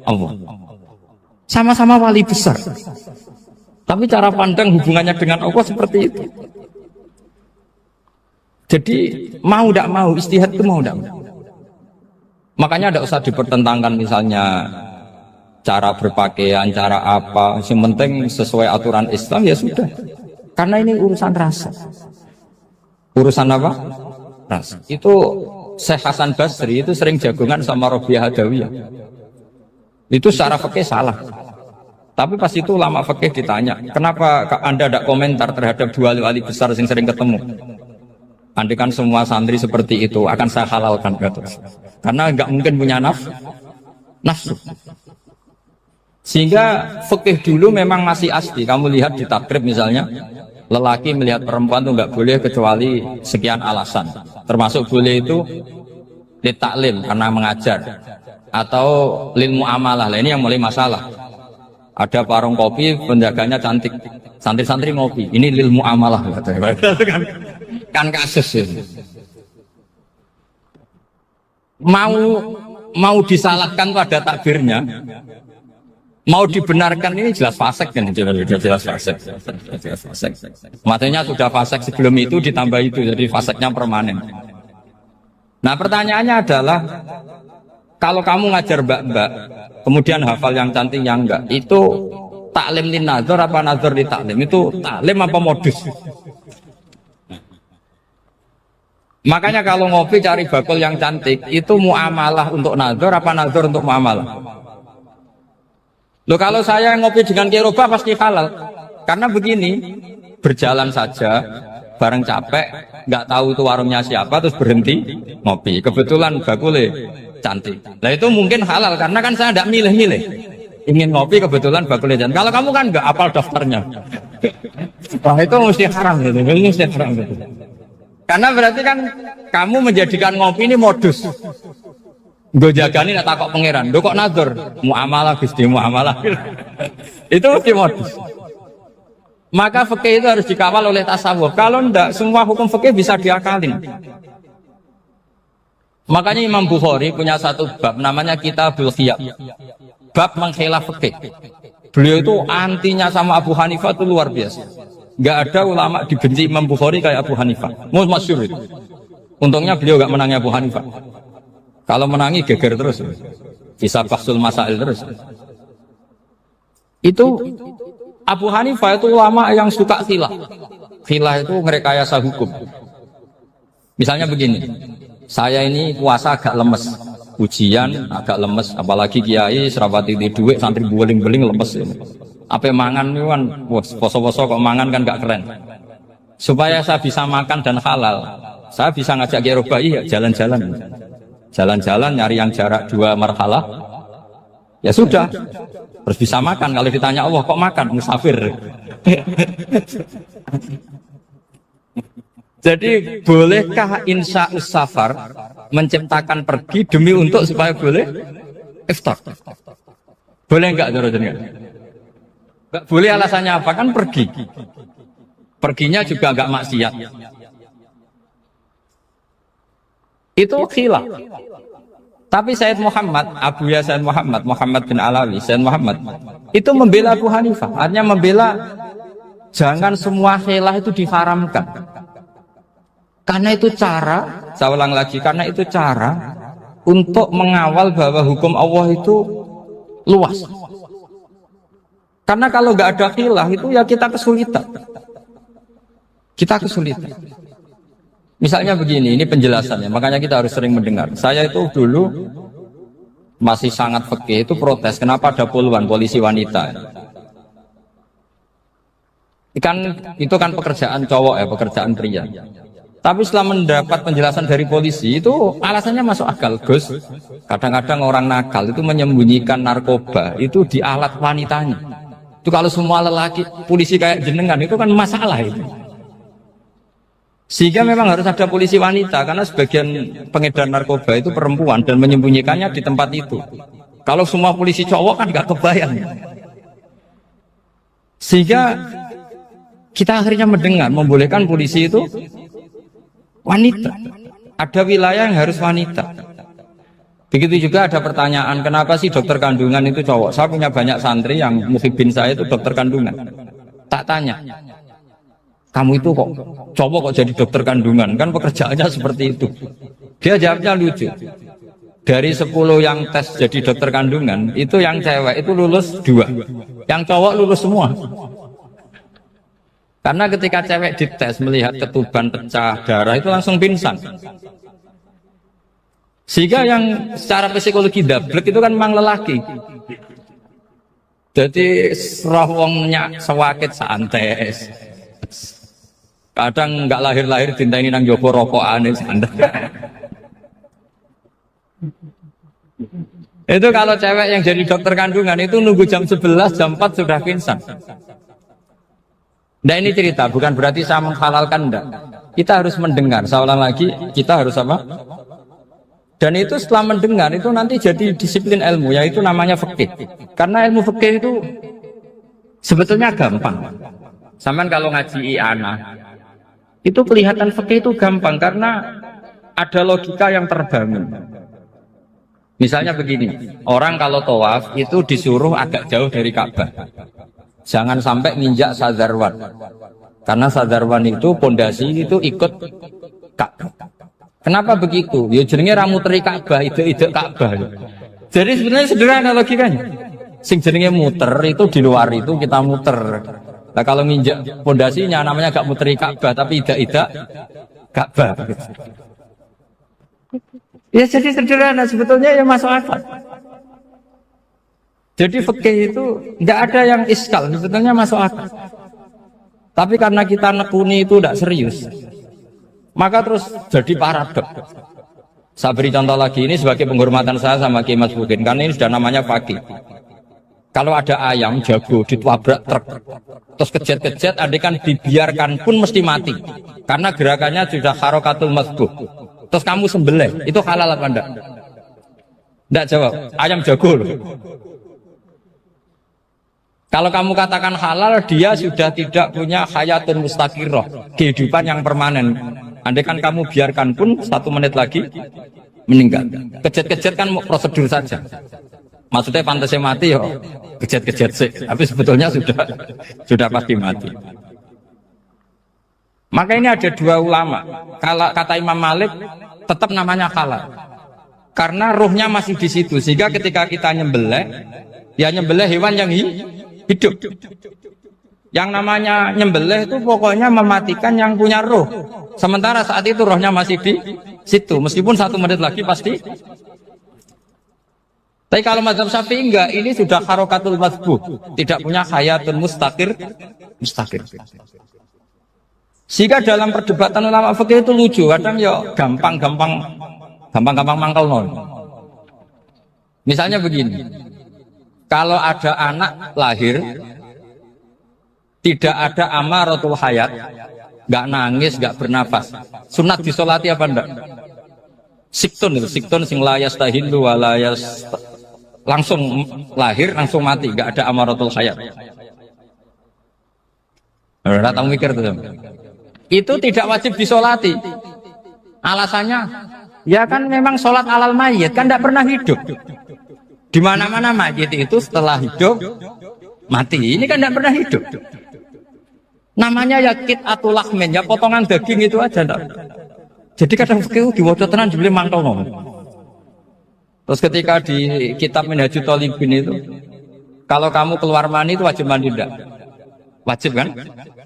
Allah. Sama-sama wali besar, tapi cara pandang hubungannya dengan Allah seperti itu. Jadi mau tidak mau, ijtihad itu mau tidak mau. Makanya tidak usah dipertentangkan misalnya cara berpakaian, cara apa, yang penting sesuai aturan Islam ya sudah. Karena ini urusan rasa. Urusan apa? Rasa. Itu Syekh Hasan Basri itu sering jagongan sama Rabi'ah Adawiyah. Itu secara fikih salah. Tapi pas itu ulama fikih ditanya, kenapa Anda tidak komentar terhadap dua wali besar yang sering ketemu? Andai kan semua santri seperti itu akan saya halalkan, karena nggak mungkin punya nafsu. Sehingga fikih dulu memang masih asli. Kamu lihat di takrib misalnya, lelaki melihat perempuan itu nggak boleh kecuali sekian alasan. Termasuk boleh itu litaklim karena mengajar, atau lil muamalah. Ini yang mulai masalah. Ada warung kopi, penjaganya cantik, santri-santri ngopi. Ini lil muamalah. Kan kasus ini. Mau disalahkan tuh ada takbirnya, mau dibenarkan ini jelas fasik kan, jelas fasik. Maksudnya sudah fasik sebelum itu ditambah itu, jadi fasiknya permanen. Nah pertanyaannya adalah, kalau kamu ngajar mbak-mbak, kemudian hafal yang cantik yang enggak, itu taklim lin nazar apa nazar li taklim? Itu taklim apa modus? Makanya kalau ngopi cari bakul yang cantik, itu muamalah untuk nazar apa nazar untuk muamalah? Loh kalau saya ngopi dengan kiroba pasti halal. Karena begini, berjalan saja, bareng capek, nggak tahu itu warungnya siapa, terus berhenti ngopi. Kebetulan bakulnya cantik. Nah itu mungkin halal, karena kan saya nggak milih-milih. Ingin ngopi kebetulan bakulnya cantik. Kalau kamu kan nggak hafal daftarnya. Wah itu mesti haram gitu, mesti haram gitu. Karena berarti kan kamu menjadikan ngopi ini modus. Gue jagani nak takok pangeran. Lo kok nazar? Muamalah Gusti, muamalah. Itu mesti modus. Maka fikih itu harus dikawal oleh tasawuf. Kalau ndak, semua hukum fikih bisa diakalin. Makanya Imam Bukhari punya satu bab namanya Kitabul Khiyab. Bab mengkhilaf fikih. Beliau itu antinya sama Abu Hanifah itu luar biasa. Gak ada ulama dibenci Imam Bukhari kayak Abu Hanifah. Masyhur itu. Untungnya beliau gak menangi Abu Hanifah. Kalau menangi geger terus. Bisa bahsul masail terus. Itu Abu Hanifah itu ulama yang suka khilah. Khilah itu ngerekayasa hukum. Misalnya begini. Saya ini puasa agak lemes. Ujian agak lemes. Apalagi kiai serapati di duit santri beling-beling lemes ini. Apa mangan itu kan, poso-poso kok mangan kan gak keren. Supaya saya bisa makan dan halal, saya bisa ngajak Kiai Robai ya jalan-jalan. Jalan-jalan nyari yang jarak 2 marhalah, ya sudah, terus bisa makan. Kalau ditanya Allah kok makan, musafir. Jadi bolehkah insya'us safar menciptakan pergi demi untuk supaya boleh iftar? Boleh enggak jenengan? Enggak boleh, alasannya apa? Kan pergi. Perginya juga enggak maksiat. Itu khilaf. Tapi Sayyid Muhammad, Abuya Sayyid Muhammad, Muhammad bin Alawi, Sayyid Muhammad itu membela Abu Hanifah. Artinya membela jangan semua khilaf itu diharamkan. Karena itu cara, saya ulang lagi, karena itu cara untuk mengawal bahwa hukum Allah itu luas. Karena kalau nggak ada khilaf itu ya kita kesulitan. Kita kesulitan. Misalnya begini, ini penjelasannya, makanya kita harus sering mendengar. Saya itu dulu masih sangat fikih itu protes, kenapa ada puluhan polisi wanita? Itu kan pekerjaan cowok ya, pekerjaan pria. Tapi setelah mendapat penjelasan dari polisi itu alasannya masuk akal, Gus. Kadang-kadang orang nakal itu menyembunyikan narkoba itu di alat wanitanya. Itu kalau semua lelaki polisi kayak jenengan itu kan masalah itu. Sehingga memang harus ada polisi wanita karena sebagian pengedar narkoba itu perempuan dan menyembunyikannya di tempat itu. Kalau semua polisi cowok kan nggak kebayang. Sehingga kita akhirnya mendengar membolehkan polisi itu wanita. Ada wilayah yang harus wanita. Begitu juga ada pertanyaan, kenapa sih dokter kandungan itu cowok? Saya punya banyak santri yang muhibin saya itu dokter kandungan. Tak tanya, kamu itu kok cowok kok jadi dokter kandungan? Kan pekerjaannya seperti itu. Dia jawabnya lucu. Dari 10 yang tes jadi dokter kandungan, itu yang cewek itu lulus 2. Yang cowok lulus semua. Karena ketika cewek dites melihat ketuban pecah darah itu langsung pingsan. Sehingga yang secara psikologi dablek itu kan memang lelaki. Jadi serawongnya sewakit santes. Kadang nggak lahir-lahir dinteni nang jopo rokokan santai. Itu kalau cewek yang jadi dokter kandungan itu nunggu jam 11, jam 4 sudah pingsan. Nah ini cerita, bukan berarti saya menghalalkan, enggak. Kita harus mendengar, saya ulang lagi, kita harus apa? Dan itu setelah mendengar, itu nanti jadi disiplin ilmu, yaitu namanya fikih. Karena ilmu fikih itu sebetulnya gampang. Sampai kalau ngaji i'anah, itu kelihatan fikih itu gampang, karena ada logika yang terbangun. Misalnya begini, orang kalau tawaf itu disuruh agak jauh dari Ka'bah. Jangan sampai nginjak sadarwan. Karena sadarwan itu pondasi itu ikut Ka'bah. Kenapa begitu? Ya jenenge ra muteri Ka'bah, ide-ide Ka'bah. Jadi sebenarnya sederhana logikanya. Sing jenenge muter itu di luar itu kita muter. Nah kalau nginjak pondasinya namanya gak muteri Ka'bah tapi ide-ide Ka'bah. Ya jadi sederhana sebetulnya ya masuk akal. Jadi fikih itu tidak ada yang iskal, sebetulnya masuk akal. Tapi karena kita nekuni itu tidak serius, maka terus jadi paradok. Saya beri contoh lagi, ini sebagai penghormatan saya sama Kiai Mas Budin, karena ini sudah namanya fakih. Kalau ada ayam jago ditabrak truk, terus kejet-kejet, adekan dibiarkan pun mesti mati, karena gerakannya sudah harokatul masbuh. Terus kamu sembelih, itu halal apa enggak? Enggak jawab, ayam jago loh. Kalau kamu katakan halal, dia sudah tidak punya hayatun mustaqirah, kehidupan yang permanen. Andai kan kamu biarkan pun 1 menit lagi meninggal. Kejet-kejet kan prosedur saja. Maksudnya pantasnya mati ya, kejet-kejet sih. Tapi sebetulnya sudah pasti mati. Maka ini ada 2 ulama. Kalau kata Imam Malik, tetap namanya halal. Karena ruhnya masih di situ. Sehingga ketika kita nyembelih, ya nyembelih hewan yang hidup. Yang namanya nyembelih itu pokoknya mematikan yang punya roh. Sementara saat itu rohnya masih di situ. Meskipun 1 menit lagi pasti. Tapi kalau mazhab Syafi'i enggak, ini sudah harokatul masbuh, tidak punya hayatun mustaqir. Sehingga dalam perdebatan ulama fikih itu lucu. Kadang ya gampang-gampang Gampang-gampang mangkel non. Misalnya begini, kalau ada anak lahir tidak ada amaratul hayat, nggak nangis, nggak bernafas, sunat disolati apa enggak? Siktun itu, siktun sing layas tahilu walayas, langsung lahir langsung mati, nggak ada amaratul hayat. Nggak tahu mikir tuh. Itu tidak wajib disolati. Alasannya, ya kan memang sholat alal mayit kan tidak pernah hidup. Di mana-mana mayit itu setelah hidup mati. Ini kan tidak pernah hidup. Namanya ya qit'atul lahmin, ya potongan daging itu aja. Enggak. Jadi kadang fikih diwaca tenan jebule mangkel nom. Terus ketika di kitab Minhajul Thalibin itu, kalau kamu keluar mani itu wajib mandi enggak? Wajib kan?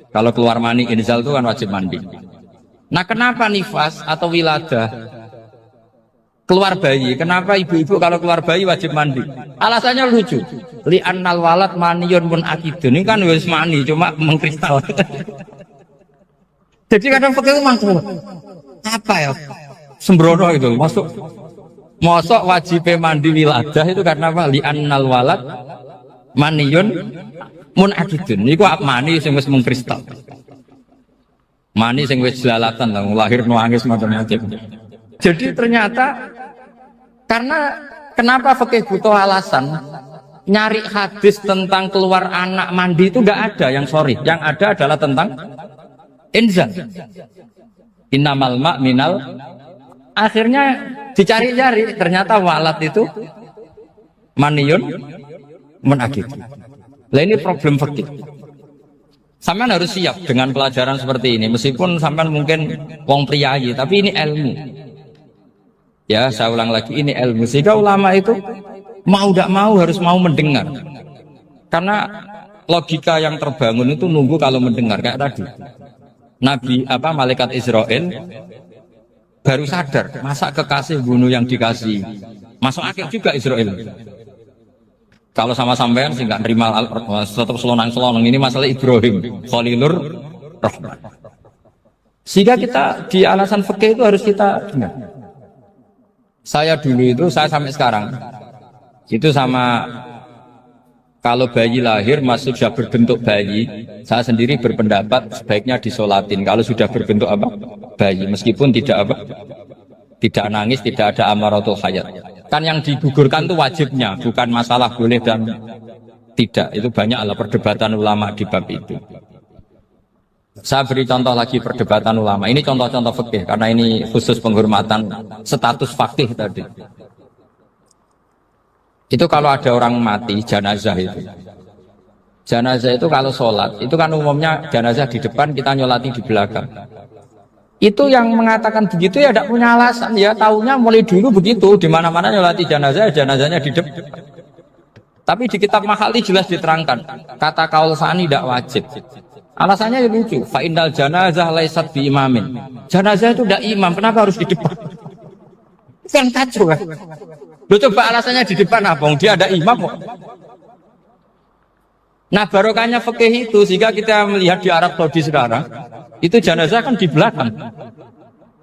Kalau keluar mani inzal itu kan wajib mandi. Nah kenapa nifas atau wiladah keluar bayi? Kenapa ibu-ibu kalau keluar bayi wajib mandi? Alasannya lucu. Li'annal walad maniyun mun akidun. Ini kan wis mani cuma mengkristal. Jadi kadang pakai mangkel. Apa ya? Sembrono itu. Mosok wajib mandi wiladah itu karena apa? Li'annal walad maniyun mun akidun. Niku mani sing wis mengkristal. Mani sing wis jelalatan lah, lahir nangis macam-macam. Jadi ternyata karena kenapa fikih butuh alasan nyari hadis tentang keluar anak mandi itu nggak ada yang sorry, yang ada adalah tentang inzal. Innamal ma' minal. Akhirnya dicari-cari ternyata walat itu maniyun menakid. Lah ini problem fikih. Sampean harus siap dengan pelajaran seperti ini, meskipun sampean mungkin wong priayi, tapi ini ilmu. Ya, saya ulang lagi, ini ilmu. Sehingga ulama itu mau tidak mau harus mau mendengar. Karena logika yang terbangun itu nunggu kalau mendengar kayak tadi. Nabi malaikat Israel baru sadar, masa kekasih bunuh yang dikasih. Masuk akal juga Israel. Kalau sama sampean sih nggak nerima tetap selonang-selonang, ini masalah Ibrahim Khalilur Rahman. Sehingga kita di alasan fikih itu harus kita dengar. Saya dulu itu, saya sampai sekarang itu sama, kalau bayi lahir masih sudah berbentuk bayi, saya sendiri berpendapat sebaiknya disolatin kalau sudah berbentuk bayi, meskipun tidak tidak nangis, tidak ada amaratul hayat. Kan yang digugurkan itu wajibnya, bukan masalah boleh dan tidak. Itu banyaklah perdebatan ulama di bab itu. Saya beri contoh lagi perdebatan ulama. Ini contoh-contoh fikih karena ini khusus penghormatan status fakih tadi. Itu kalau ada orang mati jenazah itu. Jenazah itu kalau sholat, itu kan umumnya jenazah di depan, kita nyolati di belakang. Itu yang mengatakan begitu ya tidak punya alasan, ya taunya mulai dulu begitu, di mana-mana nyolati jenazah, jenazahnya di depan. Tapi di kitab Mahali jelas diterangkan, kata kaul sani tidak wajib. Alasannya lucu, fa indal janazah laisat bi imamin. Jenazah itu tidak imam, kenapa harus di depan? Kan kacau kan? Lu coba alasannya di depan apa? Dia ada imam kok. Nah barokahnya fikih itu, sehingga kita melihat di Arab Saudi sekarang, itu jenazah kan di belakang,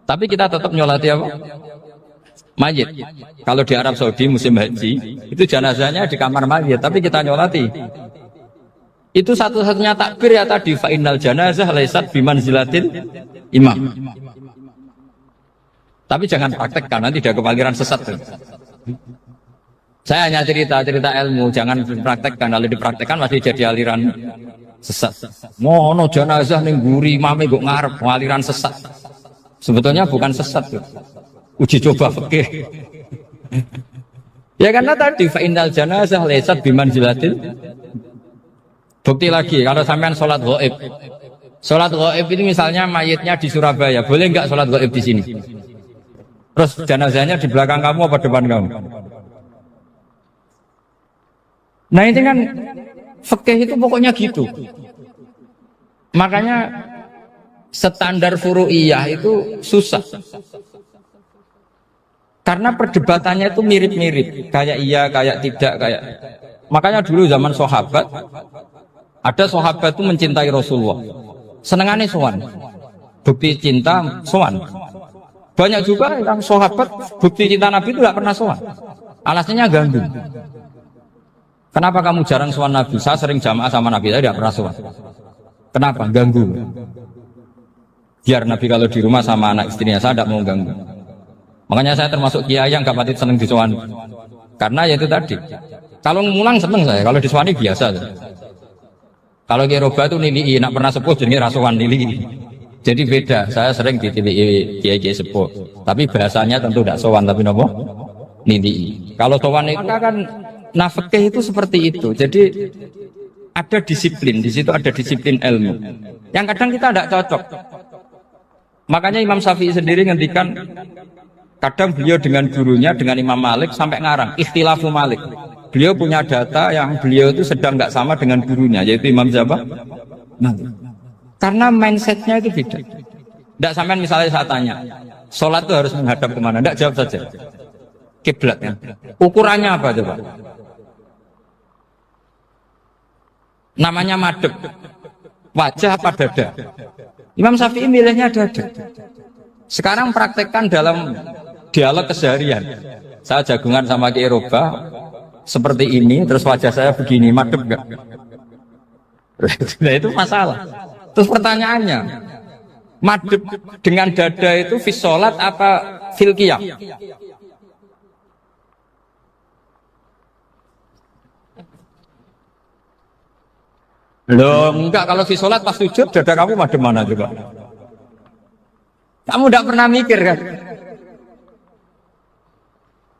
tapi kita tetap nyolati mayit. Kalau di Arab Saudi musim haji, itu jenazahnya di kamar mayit, tapi kita nyolati. Itu satu-satunya takbir ya tadi, fa innal janazah laisat bimanzilatil imam. Tapi jangan praktekkan, nanti tidak kepaliran sesat. Saya hanya cerita ilmu, jangan dipraktekkan. Kalau dipraktekkan masih jadi aliran sesat. Mono jenazah ning guri imame kok ngarep aliran sesat. Sebetulnya bukan sesat. Uji coba fikih. Ya karena tadi fa innal janazah laisat bimanzilatil. Bukti lagi kalau sampean sholat ghaib. Sholat ghaib itu misalnya mayitnya di Surabaya, boleh enggak sholat ghaib di sini? Terus jenazahnya di belakang kamu apa depan kamu? Nah ini kan fikih itu pokoknya gitu. Makanya standar furu'iyah itu susah. Karena perdebatannya itu mirip-mirip, kayak iya, kayak tidak, kayak. Makanya dulu zaman sahabat, ada sahabat itu mencintai Rasulullah. Senengannya sowan. Bukti cinta sowan. Banyak juga yang sahabat bukti cinta Nabi itu tidak pernah sowan. Alasannya ganggu. Kenapa kamu jarang sowan Nabi? Saya sering jamaah sama Nabi, saya tidak pernah sowan. Kenapa? Ganggu. Biar Nabi kalau di rumah sama anak istrinya, saya tidak mau ganggu. Makanya saya termasuk kiai yang gak pati seneng disowani. Karena ya itu tadi. Kalau ngulang seneng saya, kalau disowani biasa. Kalau Kiai Roba itu nilai, nak pernah sepuh jadi rasuan nilai. Jadi beda, saya sering ditilii kiai sepuh. Tapi bahasanya tentu tidak sowan, tapi nopo nilai. Kalau sowan itu maka kan nafkah itu seperti itu. Jadi ada disiplin, di situ ada disiplin ilmu. Yang kadang kita tidak cocok. Makanya Imam Syafi'i sendiri ngendikan, kadang beliau dengan gurunya, dengan Imam Malik sampai ngarang ikhtilafu Malik. Beliau punya data yang beliau itu sedang nggak sama dengan gurunya, yaitu Imam siapa? Malik. Karena mindsetnya itu beda. Tidak sampai misalnya saya tanya, sholat itu harus menghadap kemana? Tidak, jawab saja. Kiblatnya. Ukurannya apa coba? Namanya madhep. Wajah apa dada? Imam Syafi'i milihnya dada. Sekarang praktekkan dalam dialog keseharian. Saya jagungan sama Kiai Roba seperti ini, terus wajah saya begini, madhep enggak? Nah itu masalah. Terus pertanyaannya, madhep dengan dada itu fi sholat apa fil qiyam? Loh enggak, kalau fi sholat pas sujud dada kamu madhep mana juga? Kamu tidak pernah mikir kan?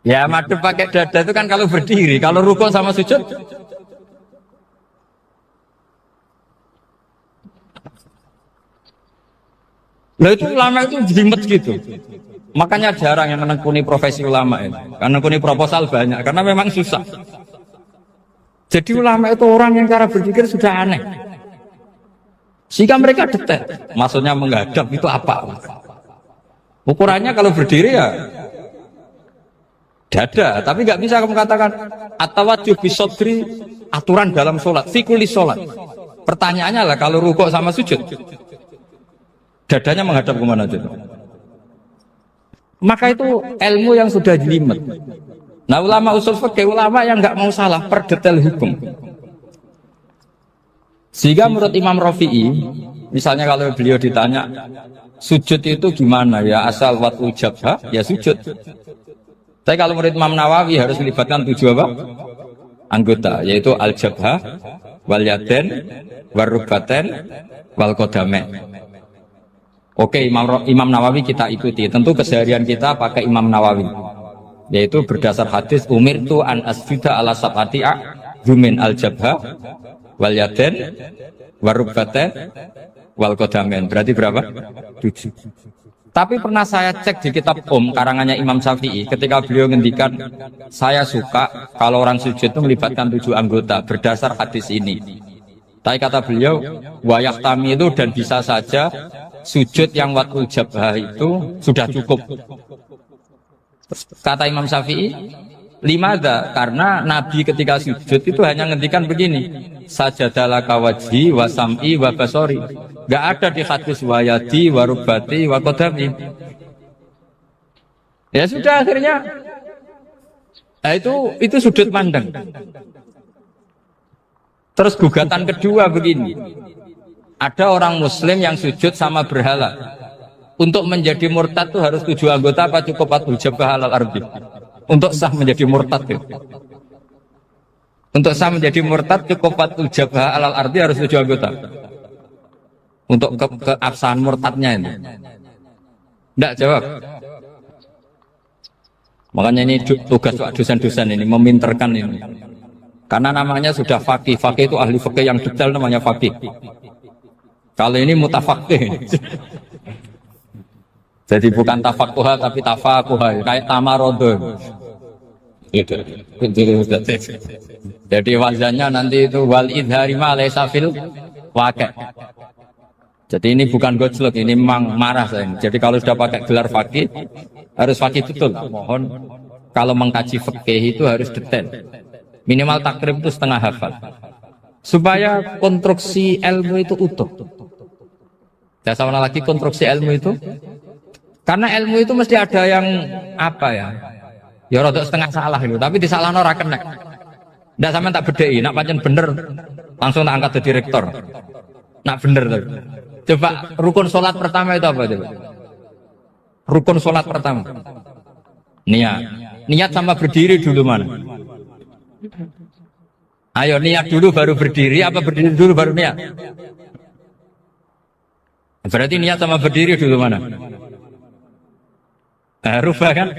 Ya madhep pakai dada itu kan kalau berdiri, kalau rukuk sama sujud. Nah itu ulama itu jelimet gitu. Makanya jarang yang menekuni profesi ulama ini. Karena menekuni proposal banyak, karena memang susah. Jadi ulama itu orang yang cara berpikir sudah aneh. Sehingga mereka detail. Maksudnya menghadap itu apa? Ukurannya kalau berdiri ya dada, tapi nggak bisa kamu katakan atawajjuh bisodri, aturan dalam sholat, fikuli sholat. Pertanyaannya lah kalau rukuk sama sujud, dadanya menghadap kemana aja? Maka itu ilmu yang sudah jelimet. Nah ulama usul fikih, ulama yang nggak mau salah per detail hukum. Sehingga menurut Imam Rafi'i, misalnya kalau beliau ditanya sujud itu gimana ya, asal watul jabha ya sujud. Tapi kalau menurut Imam Nawawi harus melibatkan 7 apa? Anggota, yaitu al-jabha, wal yaden, wal rubaten, wal qadamain. Oke, Imam Nawawi kita ikuti. Tentu keseharian kita pakai Imam Nawawi, yaitu berdasar hadis umirtu an asjuda ala sab'ati a'zumin al-jabha, wal yaden, wal rubaten, wal qadamain. Berarti berapa? 7. Tapi pernah saya cek di kitab karangannya Imam Syafi'i, ketika beliau ngendikan saya suka kalau orang sujud itu melibatkan 7 anggota berdasar hadis ini. Tapi kata beliau wayahtami itu dan bisa saja sujud yang watul jabhah itu sudah cukup. Kata Imam Syafi'i, limada, karena Nabi ketika sujud itu hanya ngendikan begini, sajadalaka wajhi wa sam'i wa basori. Gak ada di hadis wayadi, warubati, wakodami. Ya sudah akhirnya, nah itu sudut pandang. Terus gugatan kedua begini, ada orang Muslim yang sujud sama berhala. Untuk menjadi murtad itu harus 7 anggota apa cukup 4 jabah alal ardi? Untuk sah menjadi murtad itu. Untuk sah menjadi murtad cukup 4 jabah alal ardi harus 7 anggota. Untuk keabsahan murtadnya ini. Tidak jawab. Makanya ini tugas dosen-dosen ini meminterkan ini. Karena namanya sudah faqih. Faqih itu ahli faqih yang detail, namanya faqih. Kalau ini mutafaqih. Jadi bukan tafakuha tapi tafakuha, kayak tamarodon. Gitu. Jadi wazannya nanti itu wal idhari ma laysa fil waqi'. Jadi ini bukan gojlok, ini memang marah saya. Jadi kalau sudah pakai gelar fakih, harus fakih betul. Mohon kalau mengkaji fikih itu harus detail. Minimal takrib itu setengah hafal. Supaya konstruksi ilmu itu utuh. Saya sama lagi konstruksi ilmu itu. Karena ilmu itu mesti ada yang apa ya? Ya rada setengah salah itu, tapi disalahno ora kena. Ndak sampean tak bedheki, nak pancen bener langsung tak angkat jadi rektor. Nak bener tuh. Coba rukun sholat pertama itu apa coba? Rukun sholat pertama. Niat. Niat sama berdiri dulu mana? Ayo niat dulu baru berdiri, apa berdiri dulu baru niat? Berarti niat sama berdiri dulu mana? Rubah kan?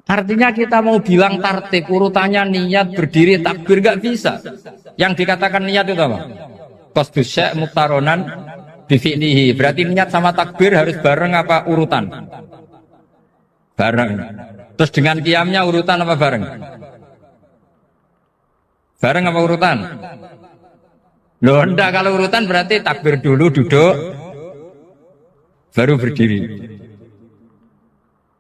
Artinya kita mau bilang tartib urutannya niat berdiri takbir gak bisa. Yang dikatakan niat itu apa? Qasdus syai' muqtaronan bifi'lihi. Berarti niat sama takbir harus bareng apa urutan? Bareng. Terus dengan qiyamnya urutan apa bareng? Bareng apa urutan? Loh enggak, kalau urutan berarti takbir dulu duduk baru berdiri.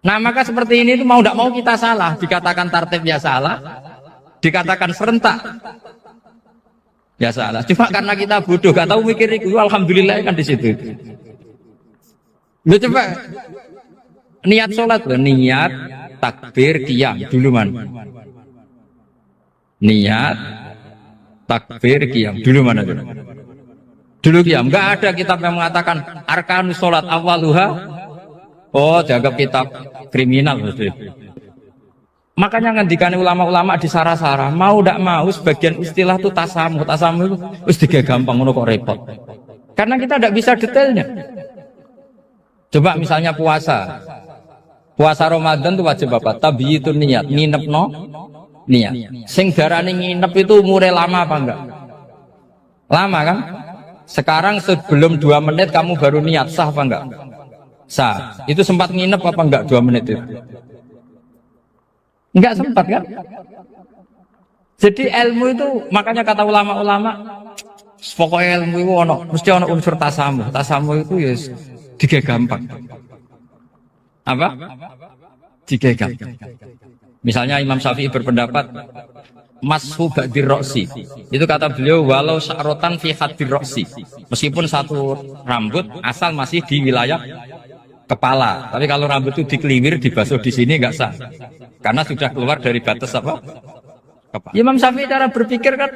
Nah maka seperti ini itu mau tidak mau kita salah, dikatakan tartibnya salah, dikatakan serentak ya salah. Cuma karena kita bodoh, gak tahu mikir itu, alhamdulillah kan di situ. Lu coba niat sholat, niat takbir qiyam dulu man. Niat takbir qiyam dulu mana dulu? Dulu qiyam. Enggak ada kitab yang mengatakan arkanus sholat awaluha. Oh, dianggap kitab kriminal mesti. Makanya ngendikan ulama-ulama di sarah-sarah, mau tidak mau sebagian istilah itu tasamuh itu mesti gampang ngono kok repot. Karena kita tidak bisa detailnya. Coba misalnya puasa. Puasa Ramadan itu wajib apa? Tabyitun niat, nginep no niat. Sing darani nginep itu umure lama apa enggak? Lama kan? Sekarang sebelum 2 menit kamu baru niat, sah apa enggak? Sah. Itu sempat nginep apa enggak 2 menit itu? Enggak sempat kan? Jadi ilmu itu makanya kata ulama-ulama pokoknya ilmu itu mesti ono unsur tasamuh. Tasamuh itu ya tiga gampang. Apa? Tiga gampang. Misalnya Imam Syafi'i berpendapat mashu ba'dir roksi. Itu kata beliau walau sya'rotan fi hadir roksi. Meskipun satu rambut asal masih di wilayah kepala, tapi kalau rambut itu dikeliwir dibasuh di sini nggak sah, karena sudah keluar dari batas apa? Kepala. Imam Syafi'i cara berpikir kan,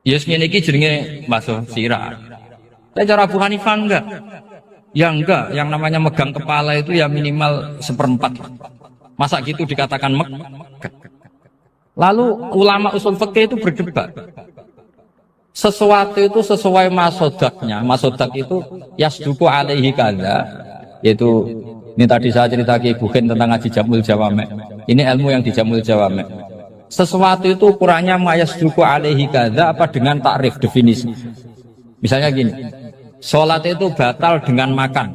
yes ini jenenge basuh sirah. Tapi cara Abu Hanifah enggak, ya enggak, yang namanya megang kepala itu ya minimal 1/4. Masa gitu dikatakan megang? Lalu ulama usul fikih itu berdebat. Sesuatu itu sesuai masodaknya. Masodak itu yasduku alaihi kadza, yaitu ini tadi saya cerita ke Ibu Khen tentang ngaji Jamul Jawame. Ini ilmu yang di Jamul Jawame. Sesuatu itu ukurannya mayasduku alaihi kadza apa dengan takrif definisi. Misalnya gini, sholat itu batal dengan makan.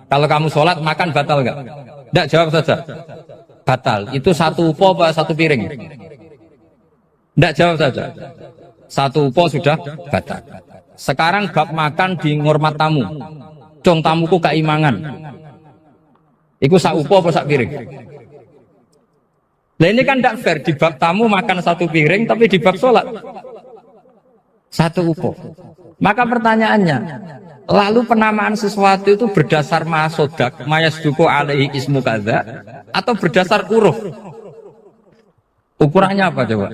Kalau kamu sholat makan batal enggak? Enggak, jawab saja. Batal. Itu satu upo apa satu piring? Enggak, jawab saja. Satu upo sudah batal. Sekarang bab makan di ngurmat tamu. Cung tamuku keimangan. Iku sak upo apa sak piring? Nah ini kan tidak fair, di bab tamu makan satu piring, tapi di bab sholat satu upo. Maka pertanyaannya, lalu penamaan sesuatu itu berdasar masodak, mayasduku alaihi ismu kadza, atau berdasar huruf? Ukurannya apa coba?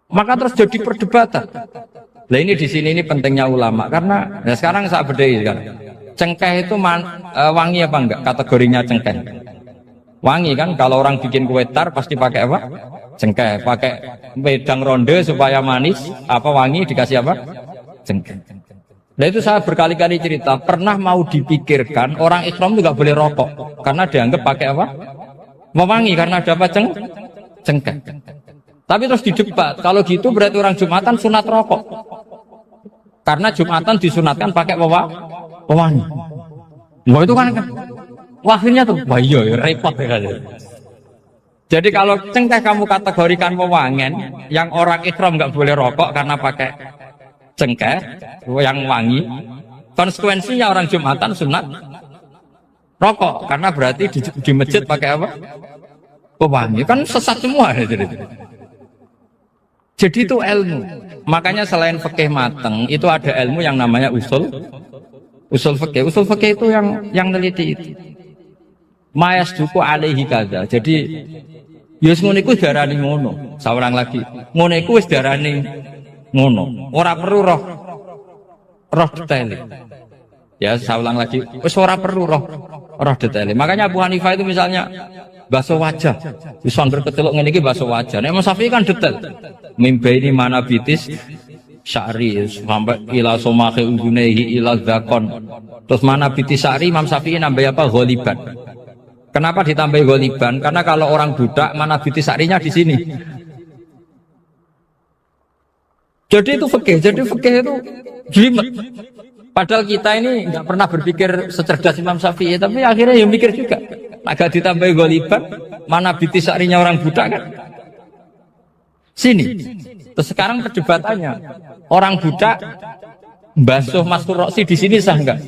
Maka terus jadi perdebatan. Nah ini di sini ini pentingnya ulama, karena nah sekarang saya bedai kan, cengkeh itu wangi apa enggak? Kategorinya cengkeh. Wangi kan, kalau orang bikin kue tar pasti pakai apa? Cengkeh. Pakai wedang ronde supaya manis, apa wangi dikasih apa? Cengkeh. Nah itu saya berkali-kali cerita, pernah mau dipikirkan orang Islam itu nggak boleh rokok, karena dianggap pakai apa? Mewangi karena ada apa? Cengkeh. Tapi terus didebat, kalau gitu berarti orang Jumatan sunat rokok. Karena Jumatan disunatkan pakai pewangi. Wah itu kan akhirnya tuh, wah iya repot ya. Jadi kalau cengkeh kamu kategorikan pewangen, yang orang Islam nggak boleh rokok karena pakai cengkeh yang wangi, konsekuensinya orang Jumatan sunat rokok karena berarti di masjid pakai apa? Pewangi, kan sesat semua ya jadi. Jadi itu ilmu. Makanya selain fikih mateng, itu ada ilmu yang namanya usul Usul fikih itu yang neliti itu. Mayas duku alaihi kaza. Jadi yus ngono iku darani ngono. Saurang lagi. Ngono iku wis darani ngono. Ora perlu roh detail. Ya, saya ulang lagi. Wis ora perlu roh detail. Makanya Abu Hanifah itu misalnya basuh wajah. Wis angger kecelok ngene iki basuh wajah. Nek Imam Syafi'i kan detail. Mimbai ini mana bitis sya'ri sampai ila somahi udunehi ila zakon. Terus mana bitis sya'ri Imam Syafi'i nambah apa? Ghaliban. Kenapa ditambah ghaliban? Karena kalau orang budak mana bitis sya'rinya di sini. Jadi itu fikih itu jelimet. Padahal kita ini nggak pernah berpikir secerdas Imam Syafi'i, tapi akhirnya ya mikir juga. Agak ditambah ghaliban, mana bitis sya'rinya orang budak kan? Sini. Terus sekarang perdebatannya, orang budak basuh Mastur Roksi di sini sah enggak?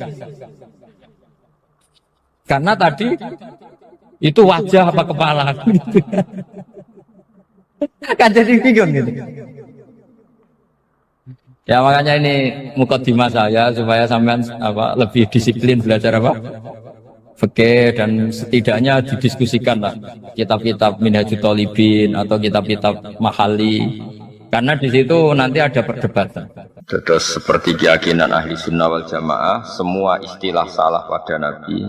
Karena tadi itu wajah apa kepala? Kan jadi bingung gitu. Ya makanya ini mukadimah saya supaya sampean lebih disiplin belajar fikih dan setidaknya didiskusikan lah kitab-kitab Minhajul Thalibin atau kitab-kitab Mahali karena di situ nanti ada perdebatan. Terus seperti keyakinan ahli sunnah wal jamaah, semua istilah salah pada Nabi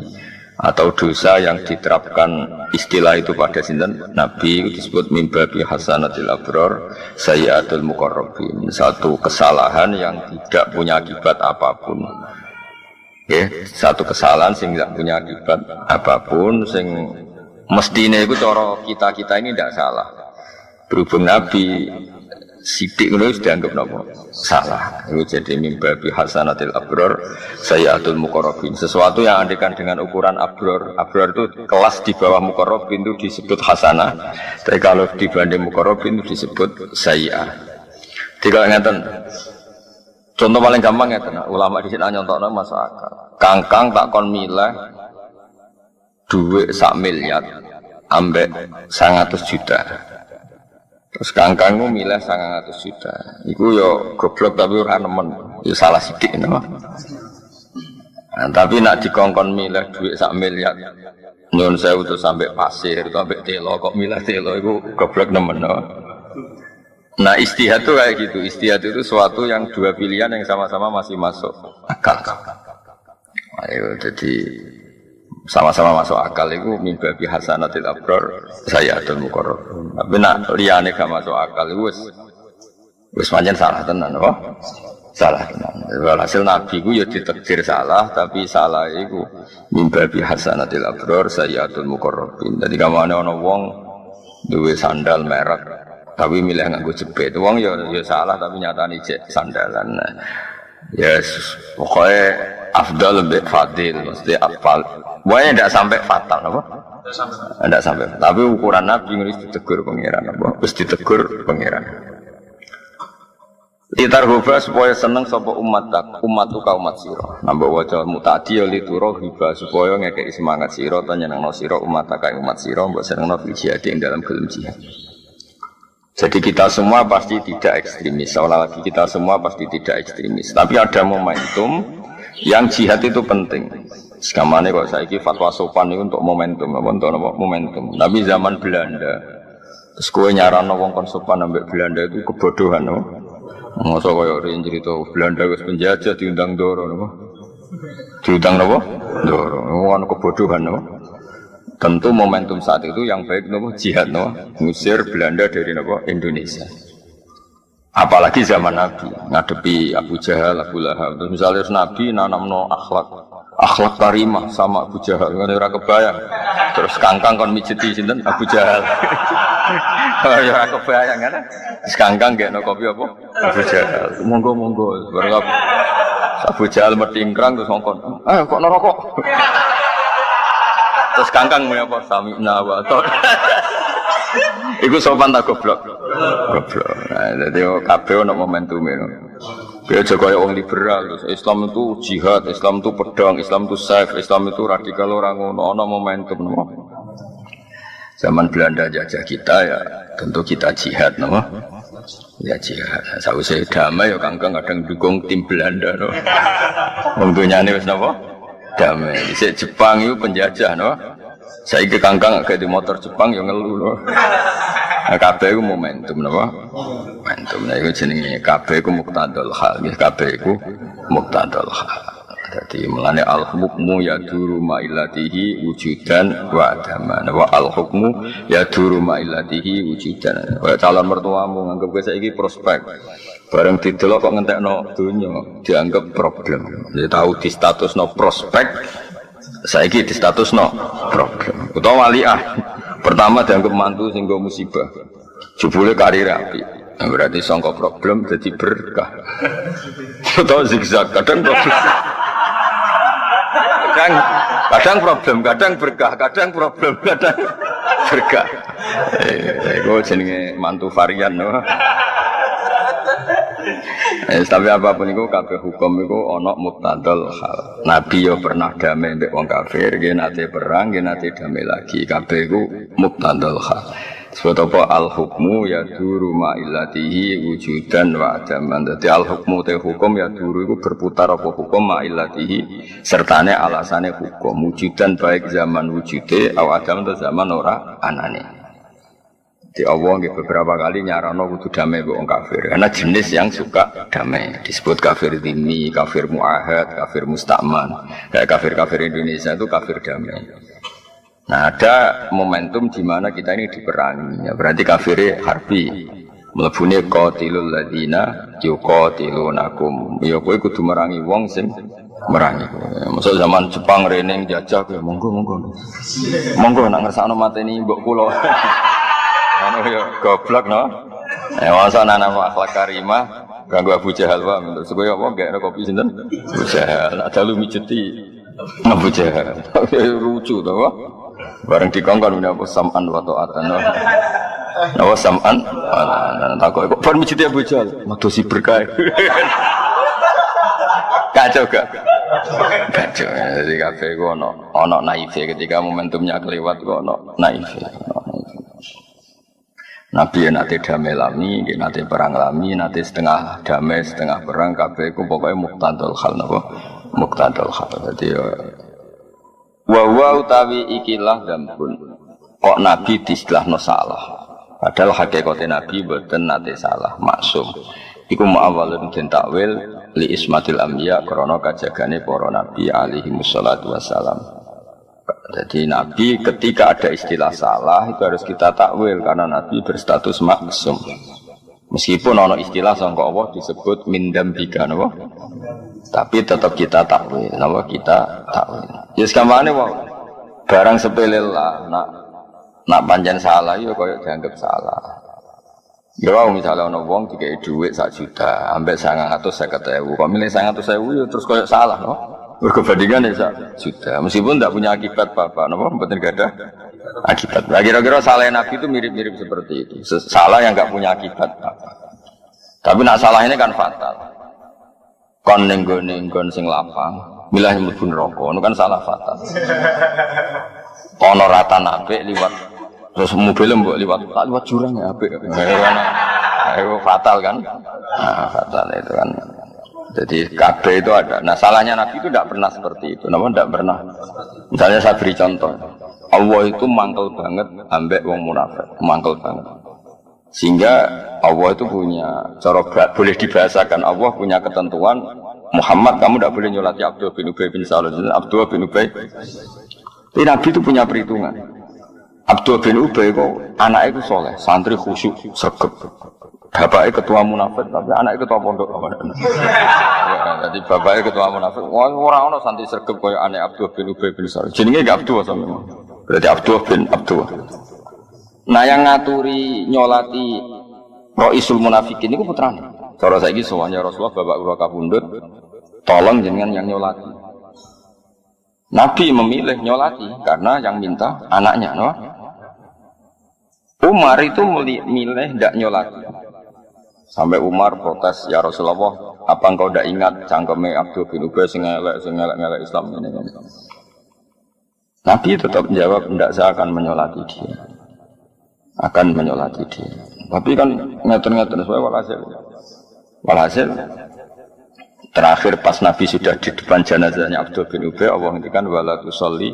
atau dosa yang diterapkan istilah itu pada sinten Nabi itu disebut mimbabi hasanatil abror sayyatul muqarrabin, satu kesalahan yang tidak punya akibat apapun. Satu kesalahan sing tidak punya akibat apapun, sing mestine itu cara kita ini tidak salah. Berhubung Nabi sidik itu dianggap salah. Itu jadi mimbabi hasanatil abror sayyatul muqarrabin. Sesuatu yang andekan dengan ukuran abror itu kelas di bawah muqarrabin itu disebut hasanah. Tapi kalau dibanding muqarrabin itu disebut sayyi'ah. Tidak ngeten. Contoh paling gampang ya, ulama di sini nyontokno masuk akal. Kangkang tak kon milih duit 1 miliar ambek 100 juta. Terus kangkangmu milih 100 juta. Iku yo goblok tapi ora nemen. Yo salah sithik no. Nah, tapi nak dikongkon milih duit 1 miliar. Nyun sewu terus sampai pasir, sampai telo kok milih telo iku goblok nemen no. Nah istihad itu kayak gitu. Istihad itu suatu yang dua pilihan yang sama-sama masih masuk akal. Ayo jadi sama-sama masuk akal itu mimbabi hasanatil abror sayyatul muqarrabin. Tapi nak liyane gak masuk akal itu wis pancen salah tenan kok. Salah tenan. Hasil Nabi ku ya ditakdir salah tapi salah iku mimbabi hasanatil abror sayyatul muqarrabin. Dadi kamane ana wong duwe sandal merek tapi milih nganggo jepit. Wong ya salah tapi nyatane jek sandalan. Yes, pokoknya afdal lebih fadil, mesti afal. Pokoknya tidak sampai fatal, apa? Tidak sampai. Tapi ukuran Nabi harus ditegur pangeran, apa? Harus ditegur pangeran. Litarhuba supaya seneng sapa ummatu ka umat sira. Nambah waca mutadi ya liturhiba supaya ngekeki semangat sira ta nyenengno sira umat ka umat sira mbok senengno fil jihad ing dalam gelem jihad. Jadi kita semua pasti tidak ekstremis. Seolah lagi kita semua pasti tidak ekstremis. Tapi ada momentum yang jihad itu penting. Sekamane kok saiki fatwa sopan itu untuk momentum, untuk momentum. Tapi zaman Belanda, terus kowe nyarano wong kon sopan ambek Belanda itu kebodohan, no? Masa koyo rin cerita Belanda wis penjajah diundang Ndoro, no? Diundang napa? Ndoro. Ono kebodohan, no? Tentu momentum saat itu yang baik nopo jihad nopo ngusir Belanda dari nopo Indonesia. Apalagi zaman Nabi ngadepi Abu Jahal, Abu Lahab. Terus misalnya Nabi nanamno akhlak karimah sama Abu Jahal, kan ora kebayang. Terus kangkang kon mijeti sinten Abu Jahal. Ora kebayang kan? Terus kangkang gekno kopi apa? Abu Jahal. Monggo bareng Abu Jahal metingkrang terus ngongkon. Kok neraka? Terus kangkang mau apa? Sami'na wa ata'na. Iku sopan tak goblok. Goblok. Nah, jadi kabeh ono momentum itu. Dia juga orang liberal. Islam itu jihad, Islam itu pedang, Islam itu saif, Islam itu radikal orang ono momentum. Zaman Belanda jajah kita ya, tentu kita jihad, Ya jihad. Sausé damai ya Kangkang kadang dukung tim Belanda no. Wong dunyane wis napa? Damai. Dhisik Jepang itu penjajah no. Saiki Kangkang agak di motor Jepang ya ngeluh no. Nah, kabeh iku momentum napa? Momentum. Nah iku jenenge kabeh iku muqtadul hal. Nggih kabeh iku muqtadul hal. Jadi melane al-hukmu yaduru ma'ilatihi wujudan wa adaman. Wa al-hukmu yaduru ma'ilatihi wujudan. Kaya calon mertuamu nganggep kowe saiki prospek. Bareng didelok kok ngentekno donya dianggap problem. Jadi tahu di statusno prospek, saiki di statusno problem. Utawa waliah. Pertama dianggap mantu sing nggo musibah. Jebule karir apik. Nah, berarti sangka problem jadi berkah. Utawa zigzag kadang problem. Kadang problem, kadang berkah, kadang problem, kadang berkah. Itu jenenge mantu varian no. Tapi apapun itu kabeh hukum itu ana muqtadal hal. Nabi yo pernah damai mbek wong kafir, nggih nate perang, nggih nate damai lagi. Kabeh iku muqtadal hal. Sebab apa al-hukmu ya duru ma'ilatihi wujudan wa adaman. Jadi al-hukmu te hukum ya duru itu berputar apa hukum ma'ilatihi sertane alasane hukum wujudan baik zaman wujude atau adam atau zaman ora anane. Di Allah beberapa kali nyarano kudu damai wong kafir karena jenis yang suka damai disebut kafir dhimmi, kafir muahad, kafir musta'man. Kayak kafir-kafir Indonesia itu kafir damai. Nah ada momentum di mana kita ini diperangi, ya, berarti kafirnya harbi, melebuni qatilul ladina yuqatilunakum. Ya kowe kudu merangi wong sing merangi. Masuk zaman Jepang reneng jajah kowe monggo nak ngersakno mateni mbok kula. Anu ya goblok no. Masa ana akhlak karimah ganggu Abu Jahal wae untuk supaya apa gak kopi sinten? Abu Jahal ada lu mijeti Abu Jahal. Lucu to kok. Bareng dikongkon menapa sam'an wa ta'atan. Napa sam'an? Takok kok bar mijeti Abu Jahal, madosi berkah. Kacau gak? Kacau. Jadi kabeh ku ono naife ketika momentumnya kelewat ku ono naife. Nabi nate damai lami, nate perang lami, nate setengah damai, setengah perang. Kabeh ku pokoknya muqtadul hal napa? Muqtadul hal. Jadi wa utawi ikilah dambun. Kok Nabi diistilahno salah. Padahal hakikate Nabi mboten nate salah, maksum. Iku ma'awalun den takwil li ismatil anbiya krana kajagane para nabi alaihi wassalatu wassalam. Jadi Nabi ketika ada istilah salah itu harus kita takwil karena Nabi berstatus maksum. Meskipun ono istilah sangka Allah disebut min dambika napa? Tapi tetap kita takwil, napa kita takwil. Ya sekamane wae barang sepele lah nak pancen salah ya koyo dianggap salah. Ya wae misale ono wong dikei dhuwit 1 juta, ambek 950.000. Kok milih 900.000 ya terus koyo salah no? Berbandingan ya 1 juta, meskipun tidak punya akibat apa-apa, kenapa? Mungkin tidak ada akibat. Nah, kira-kira salah Nabi itu mirip-mirip seperti itu, salah yang nggak punya akibat apa. Tapi nak salah ini kan fatal. Kon nenggon sing lapang, milah mlebu neraka, itu kan salah fatal. Ono rata nabe liwat, terus mobil mbok liwat jurang ya apik. Itu fatal kan? Nah, fatal itu kan. Jadi kabeh itu ada. Nah salahnya Nabi itu tidak pernah seperti itu. Namun tidak pernah. Misalnya saya beri contoh. Allah itu mangkel banget ambek wong munafik, mangkel banget. Sehingga Allah itu punya cara boleh dibahasakan. Allah punya ketentuan. Muhammad kamu tidak boleh nyolati Abdullah bin Ubay bin Salul. Abdullah bin Ubay. Tapi Nabi itu punya perhitungan. Abdullah bin Ubay kok anaknya itu soleh, santri khusyuk, sregep. Bapaknya ketua munafik, tapi anaknya ketua pondok. Jadi bapaknya ketua munafik. Orang-orang santri sergap kaya anak Abdullah bin Ubay bin Salul. Jenenge gak Abdullah sama memang. Berarti Abdullah bin Abdullah. Nah yang ngaturi nyolati Roisul Munafikin itu putrane. Cara saiki soalnya Rasulullah bapak kula kabundut, tolong jenengan yang nyolati. Nabi memilih nyolati karena yang minta anaknya, no? Umar itu milih tidak nyolati. Sampai Umar protes, ya Rasulullah, apa engkau tidak ingat cangkeme Abdul bin Ubay sing ngelek Islam ini? Nabi tetap menjawab, tidak saya akan menyolati dia. akan menyolati dia. Tapi kan ngeten-ngeten sesuai walhasil terakhir pas Nabi sudah di depan jenazahnya Abdul bin Ubay, Allah ngendikan wala tusolli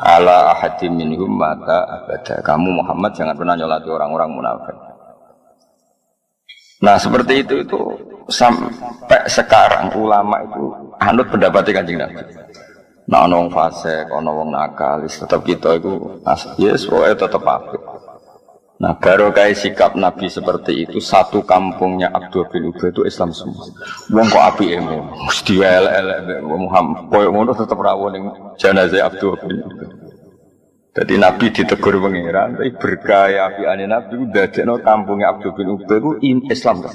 ala ahadim minhum mata abada. Kamu Muhammad jangan pernah nyolati orang-orang munafik. Nah seperti itu sampai sekarang ulama itu anut pendapatnya Kanjeng Nabi. Nah ono wong fasik, ono wong nakalis, tetap kita itu yes, pokoknya tetap apik. Nah baru kayak sikap Nabi seperti itu, satu kampungnya Abdul bin Ubay itu Islam semua. Wong kok apike ngono, mesti elek-elek Muhammad, koyo ngono tetep rawuh ning jenazah Abdul bin Ubay. Jadi Nabi ditegur pangeran, tapi berkah apikane Nabi ku dadekno kampungnya Abdul bin Ubay ku Islam.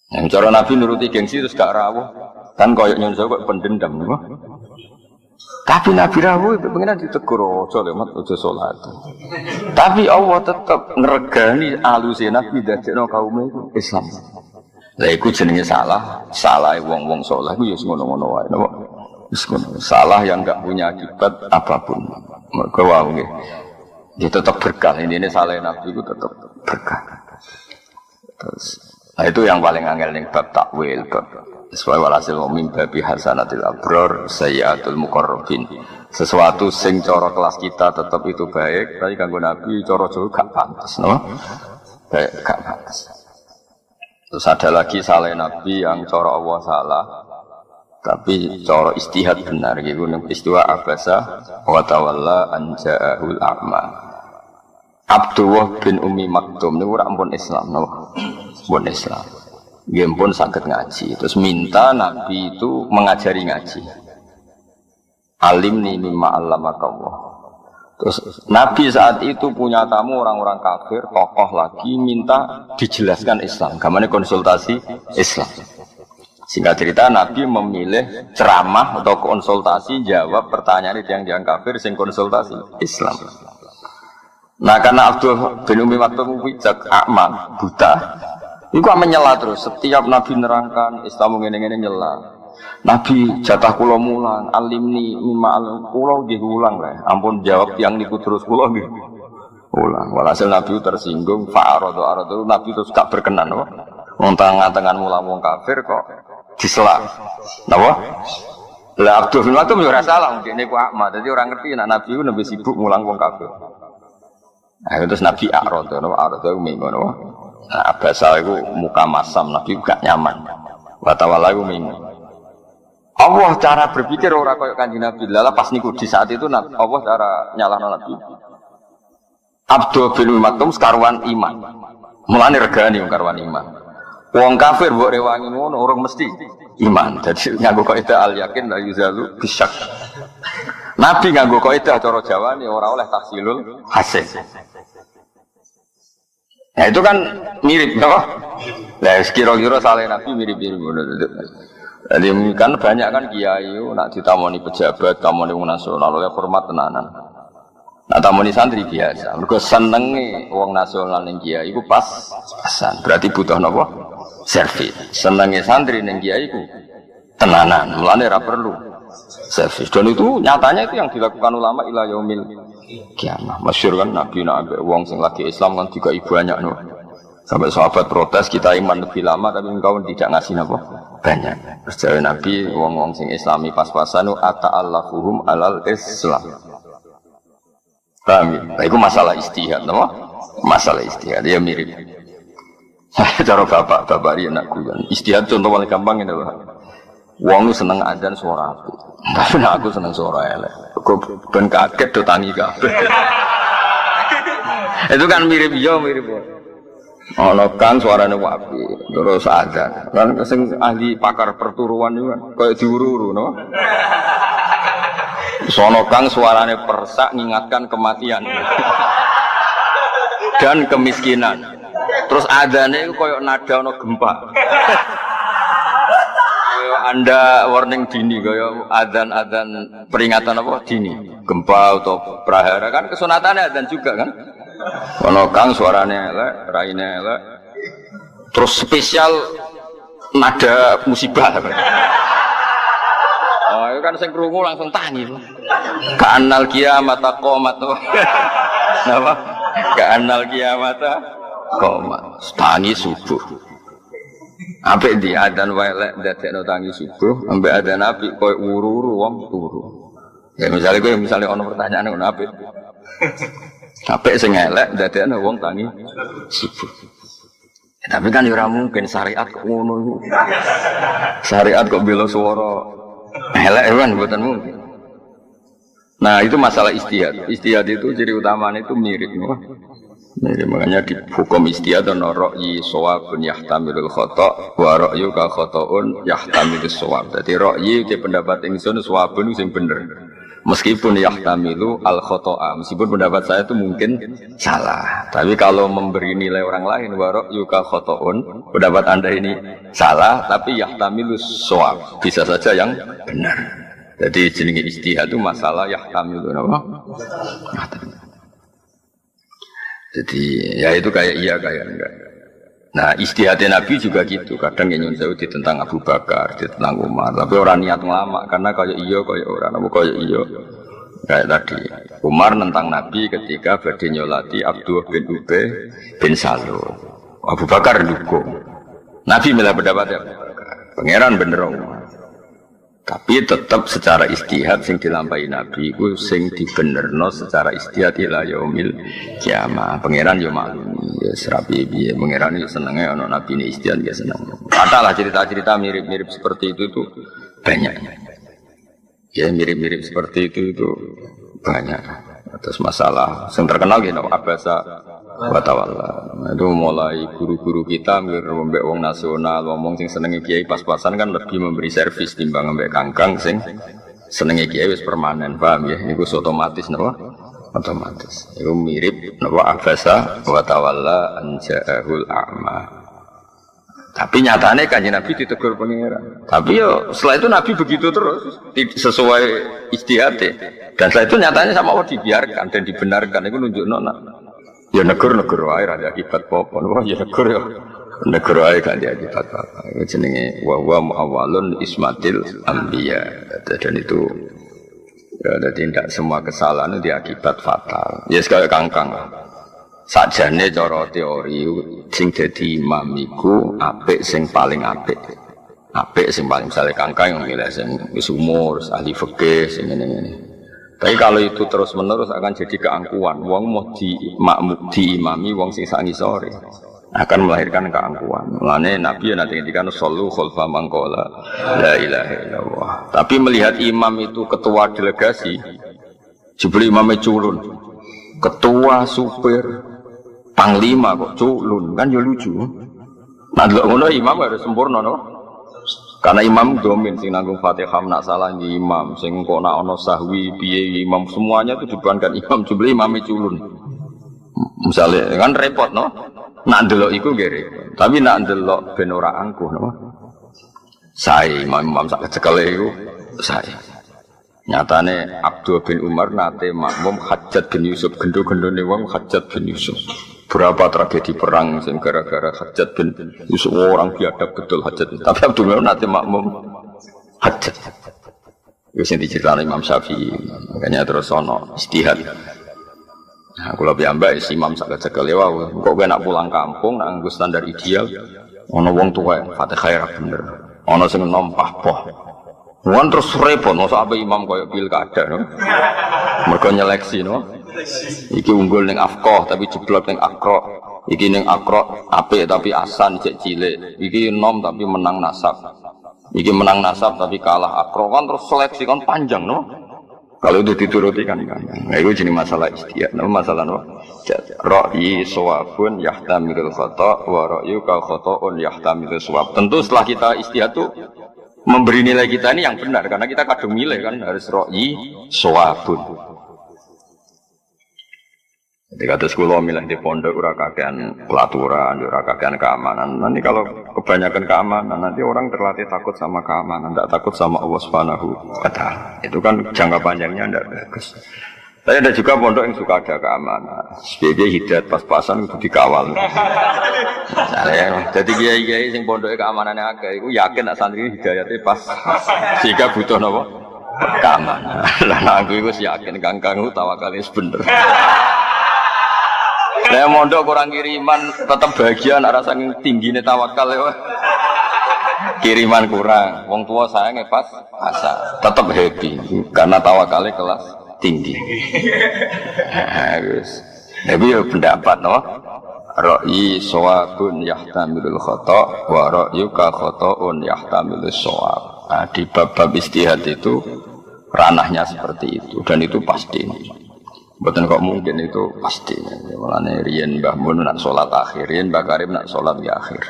Nah, cara Nabi nuruti gengsi terus gak rawuh. Kan koyok nyonso kok pendendam nih, tapi Nabi rawuh pengen ditegur ojo lemat ojo sholat. Tapi Allah tetap ngeregani alusin Nabi dadekno kaum itu Islam. Lah iku jenenge salah wong-wong saleh iku ya ngono-ngono wae napa. Wis ngono. Salah yang enggak punya akibat apapun. Mergo wae nggih. Dia tetap berkah. Ini salah Nabi itu tetap berkah. Terus nah itu yang paling angel ning bab takwil bab sesuai walhasil mim babi hasanatil abror sayyatul muqarrabin. Sesuatu sing cara kelas kita tetap itu baik, tapi kanggo Nabi cara jauh gak pantas, no? Baik gak pantas. Terus ada lagi salah Nabi yang cara Allah salah, tapi cara istihad benar gitu. Istiwa abasa wa tawalla an ja'ahul a'ma. Abdullah bin Ummi Maktum niku ora ampun Islam, no? Ampun Islam. Dia pun sakit ngaji, terus minta Nabi itu mengajari ngaji. Alimni mimma allamakallah. Terus Nabi saat itu punya tamu orang-orang kafir, tokoh lagi minta dijelaskan Islam. Gamane konsultasi Islam. Singkat cerita Nabi memilih ceramah atau konsultasi jawab pertanyaan yang kafir sing konsultasi Islam. Nah karena Abdul bin Ummi Maktum bijak, akmal, buta. Iku menyela terus, setiap Nabi nerangkan Islam ngene-ngene nyela. Nabi jatah kula mulang, alimni mimma alim kula nggih ulang lah. Ampun jawab yang niku terus kula nggih. Ulang. Walhasil Nabi tersinggung, fa'aradu Nabi terus gak berkenan kok. Wong tangan-tangan mulang wong kafir kok disela. Napa? Lah Abdul bin Maktum yo ora salah, mungkin niku akma. Dadi ora ngerti nek Nabi ku nembe sibuk mulang wong kafir. Nah, terus Nabi aradu ngono. Nah, bahasa itu muka masam, Nabi gak nyaman. Watawala itu minggu. Allah cara berpikir orang kayak Kanjeng Nabi. Lala pas niku di saat itu Allah cara nyalahno Nabi. Abdul bin Maktum sekaruan iman. Mulane regani karuan iman. Wong kafir mbok rewangi ngono orang mesti iman. Jadi nganggo kaidah al yakin la yuzalu bisyak. Nabi nganggo kaidah cara Jawane ora oleh tahsilul hasil. Nah itu kan mirip, no? Nah kira-kira salah Nabi mirip-mirip. Jadi kan banyak kan kiai, nak ditamoni pejabat, tamoni wong nasional, oleh hormat tenanan. Nak tamoni santri biasa. Mergo senenge wong nasional ning kiai iku pas-pasan. Berarti butuh napa? Servis. Senenge santri ning kiai iku tenanan. Mulane ora perlu servis. Dan itu nyatanya itu yang dilakukan ulama ila yaumil kiamah. Masyhur kan Nabi nak wong sing lagi Islam kan juga banyak no. Sampai sahabat protes kita iman lebih lama tapi engkau tidak ngasih apa banyak. Terus jawab Nabi wong-wong sing Islami pas-pasan ata'allafuhum alal Islam. Paham? Nah, itu masalah istihad, no? Masalah istihad dia mirip. Cara bapak dia nak guyon. Istihad contoh paling gampang ini loh. Wong lu seneng adzan suara apik. Tapi aku seneng suara elek. Kok ben kaget do tangi kabeh. Itu kan mirip yo mirip. Ono kang suarane apik, terus adzan. Kan sing ahli pakar perturuan itu kan koyo diuru-uru no. Sono kang suarane persak ngingatkan kematian. Dan kemiskinan. Terus adzane koyo nada ono gempa. Anda warning dini kaya adzan peringatan apa dini gempa atau prahara kan kesunatannya adzan juga kan ono kang suarane elek raine elek terus spesial nada musibah oh itu kan sing krungu langsung tangi kanal kiamat qamat Napa? Ka'annal qiyamata qoma. Tangi subuh. Ambek di adzan welek dadekno tangi subuh, ambek adzan apik koyo wuru-wuru wong turu. Ya misalnya ono pertanyaan ngono apik. Apik sing elek dadekno wong tangi subuh. Ya, tapi kan ora mungkin syariat kok ngono iku. Syariat kok bela swara elek kan mboten mungkin. Nah, itu masalah istihad. Istihad itu ciri utamanya itu mirip, mirip. Makanya di hukum istihad ana ra'yi shawabun yahtamilul khata' wa ra'yu ka khata'un yahtamilus shawab. Dadi ra'yi te pendapat ingsun shawabun sing bener. Meskipun yahtamilu al khata'a, meskipun pendapat saya itu mungkin salah. Tapi kalau memberi nilai orang lain wa ra'yu ka khata'un, pendapat Anda ini salah tapi yahtamilus shawab. Bisa saja yang benar. Jadi jenenge ijtihad itu masalah yahtamilu apa? Jadi ya itu kayak iya kayak enggak. Nah ijtihadnya Nabi juga gitu. Kadang yang nyunsau tentang Abu Bakar, tentang Umar. Tapi orang niat lama karena kayak iya kayak orang, apa kayak iya. Kayak tadi Umar nentang Nabi ketika badhe nyolati Abdullah bin Ubay bin Salul. Abu Bakar dukung. Nabi milah pendapat ya. Pangeran bener Umar. Tapi tetap secara istihad sing dilampahi Nabi itu sing dibenerno secara istihad ila yaumil kiamah. Pangeran yo maklumi ya serapi piye pangeran yo senenge ana Nabi ini istihad ya seneng. Katalah cerita-cerita mirip-mirip seperti itu banyak. Ya mirip-mirip seperti itu banyak. Terus masalah yang terkenal gitu abasa wa tawalla. Itu mulai guru-guru kita mbek wong nasional ngomong sing senenge kiai pas-pasan kan lebih memberi servis timbang mbek kangkang sing senenge kiai wis permanen, paham ya? Niku otomatis napa? Otomatis. Iku mirip napa abasa wa tawalla an ja'ahul a'ma. Tapi nyatane Kanjeng Nabi ditegur pangeran. Tapi yo setelah itu Nabi begitu terus sesuai ijtihad. Dan setelah itu nyatanya sama Allah dibiarkan dan dibenarkan. Itu nunjukno ya negara wae ra akibat apa. Wah ya negara wae kan dia akibat apa. Itu jenenge wa muawwalun ismatil anbiya. Dan itu ya tidak semua kesalahan itu akibat fatal. Ya sekali kangkang. Sakjane cara teori sing dadi imam iku apik sing paling apik. Apik sing paling misale kangkang yang milih sing wis umur, ahli fikih sing ngene-ngene. Tapi kalau itu terus-menerus akan jadi keangkuhan. Wong mau diimami wong sing sak ngisore akan melahirkan keangkuhan. Mulane Nabi nanti ketika sallu khalfa mangqala la ilaha illallah. Tapi melihat imam itu ketua delegasi, jebul imamnya culun. Ketua supir panglima kok culun kan ya lucu. Nah lho ngono imam harus sempurna no. Karena imam domin sing nanggung Fatihah nak salah di imam sing kok nak ono sahwi piye imam semuanya itu dibebankan imam jebule imame culun. Misalnya kan repot no. Nak ndelok iku nggih repot. Tapi nak ndelok ben ora angkuh no. Sae imam sak kecekele iku sae. Nyatane Abdul bin Umar nate makmum Hajjaj bin Yusuf gendho-gendhone wong Hajjaj bin Yusuf. Berapa tragedi perang sing gara-gara Hajjaj bin Yusuf orang biadab betul Hajjaj. Tapi Abdul bin Umar nate makmum Hajjaj. Wis diceritani Imam Syafi'i. Makanya terus ono istihad. Nah, kula piyambak imam sak kecekel wae. Kok kowe nak pulang kampung nak nganggo standar ideal ono wong tuwa Fatihah ra bener. Ono sing nompah poh. Wan terus repot, masa apa imam koyo pilkada, no? Mereka nyeleksi, no? Iki unggul neng afkoh tapi jeblok neng akro. Iki neng akro apik tapi asan cek cilik. Iki nom tapi menang nasab. Iki menang nasab tapi kalah akro kan terus seleksi kan panjang, no? Kalau itu dituruti kan. Nah itu jadi masalah istihad, no? Masalah no? Ra'yi shawabun yahtamilul khata' wa ra'yu ka khata'un yahtamilul shawab. Tentu setelah kita istihad tuh memberi nilai kita ini yang benar karena kita kadung milih kan harus ra'yi shawabun. Ketika terus kula milih di pondok ora kakean pelaturan, ora kakean keamanan. Nanti kalau kebanyakan keamanan nanti orang terlatih takut sama keamanan, tidak takut sama Allah Subhanahu wa taala. Itu kan jangka panjangnya tidak bagus. Tapi ada juga pondok yang suka ada keamanan. Sebagai hidayat pas-pasan itu dikawal. Misalnya, jadi kiai-kiai yang pondoknya keamanannya agak, itu yakin nak santri hidayatnya pas. Sehingga butuh apa? Keamanan. Lah aku itu yakin kangkang itu tawakalnya bener. Lah mondok kurang kiriman tetap bahagia nek rasa tinggine tawakal ya. Kiriman kurang, wong tua sayangnya pas tetap happy karena tawakalnya kelas tinggi. Tapi ya pendapat no. Ra'yi shawabun yahtamilul khata' wa ra'yuka khata'un yahtamilus shawab. Nah, di bab-bab istihad itu ranahnya seperti itu dan itu pasti. Betul kok mungkin itu pasti. Mulane riyen Mbah Mun nak salat akhir, riyen Mbah Karim nak salat di akhir.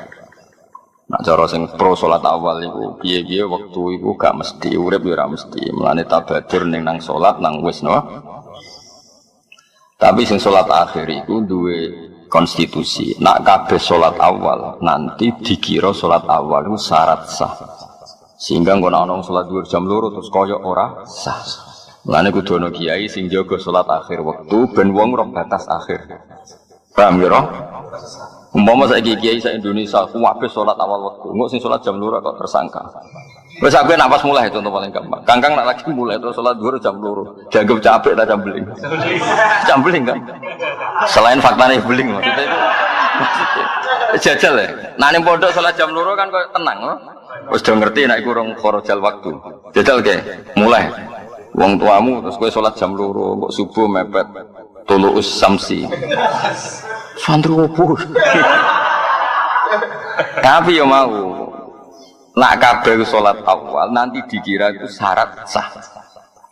Nak cara sing pro salat awal iku piye-piye wektu iku gak mesti urip ya ora mesti. Mulane tabadur ning nang salat nang wis no. Tapi sing salat akhir iku duwe konstitusi, nak kabeh sholat awal nanti dikira sholat awal itu syarat sah, sehingga nggak nong sholat 2 jam loro terus koyok ora sah. Mulane kudu ana kiai sing jaga sholat akhir waktu ben wong roh batas akhir. Paham ya roh? Umpama saiki kiai sak Indonesia kuwabe sholat awal waktu, engko sing sholat jam loro kok tersangka. Wes aku nak pas mulai contoh paling gampang. Kangkang nak lagi mulai terus sholat 2 jam loro. Dianggap capek tak cambeling. Cambeling kan? Selain faktanya beling maksudnya itu. Jajal ya. Nah ning pondok sholat jam loro kan kok tenang loh. Wis do ngerti nek iku rong kharajal waktu. Jajal ke mulai. Wong tuamu terus kowe sholat jam loro kok subuh mepet tuluus samsi. Santri opo? Tapi yo mau nak kabeh sholat awal nanti dikira itu syarat sah.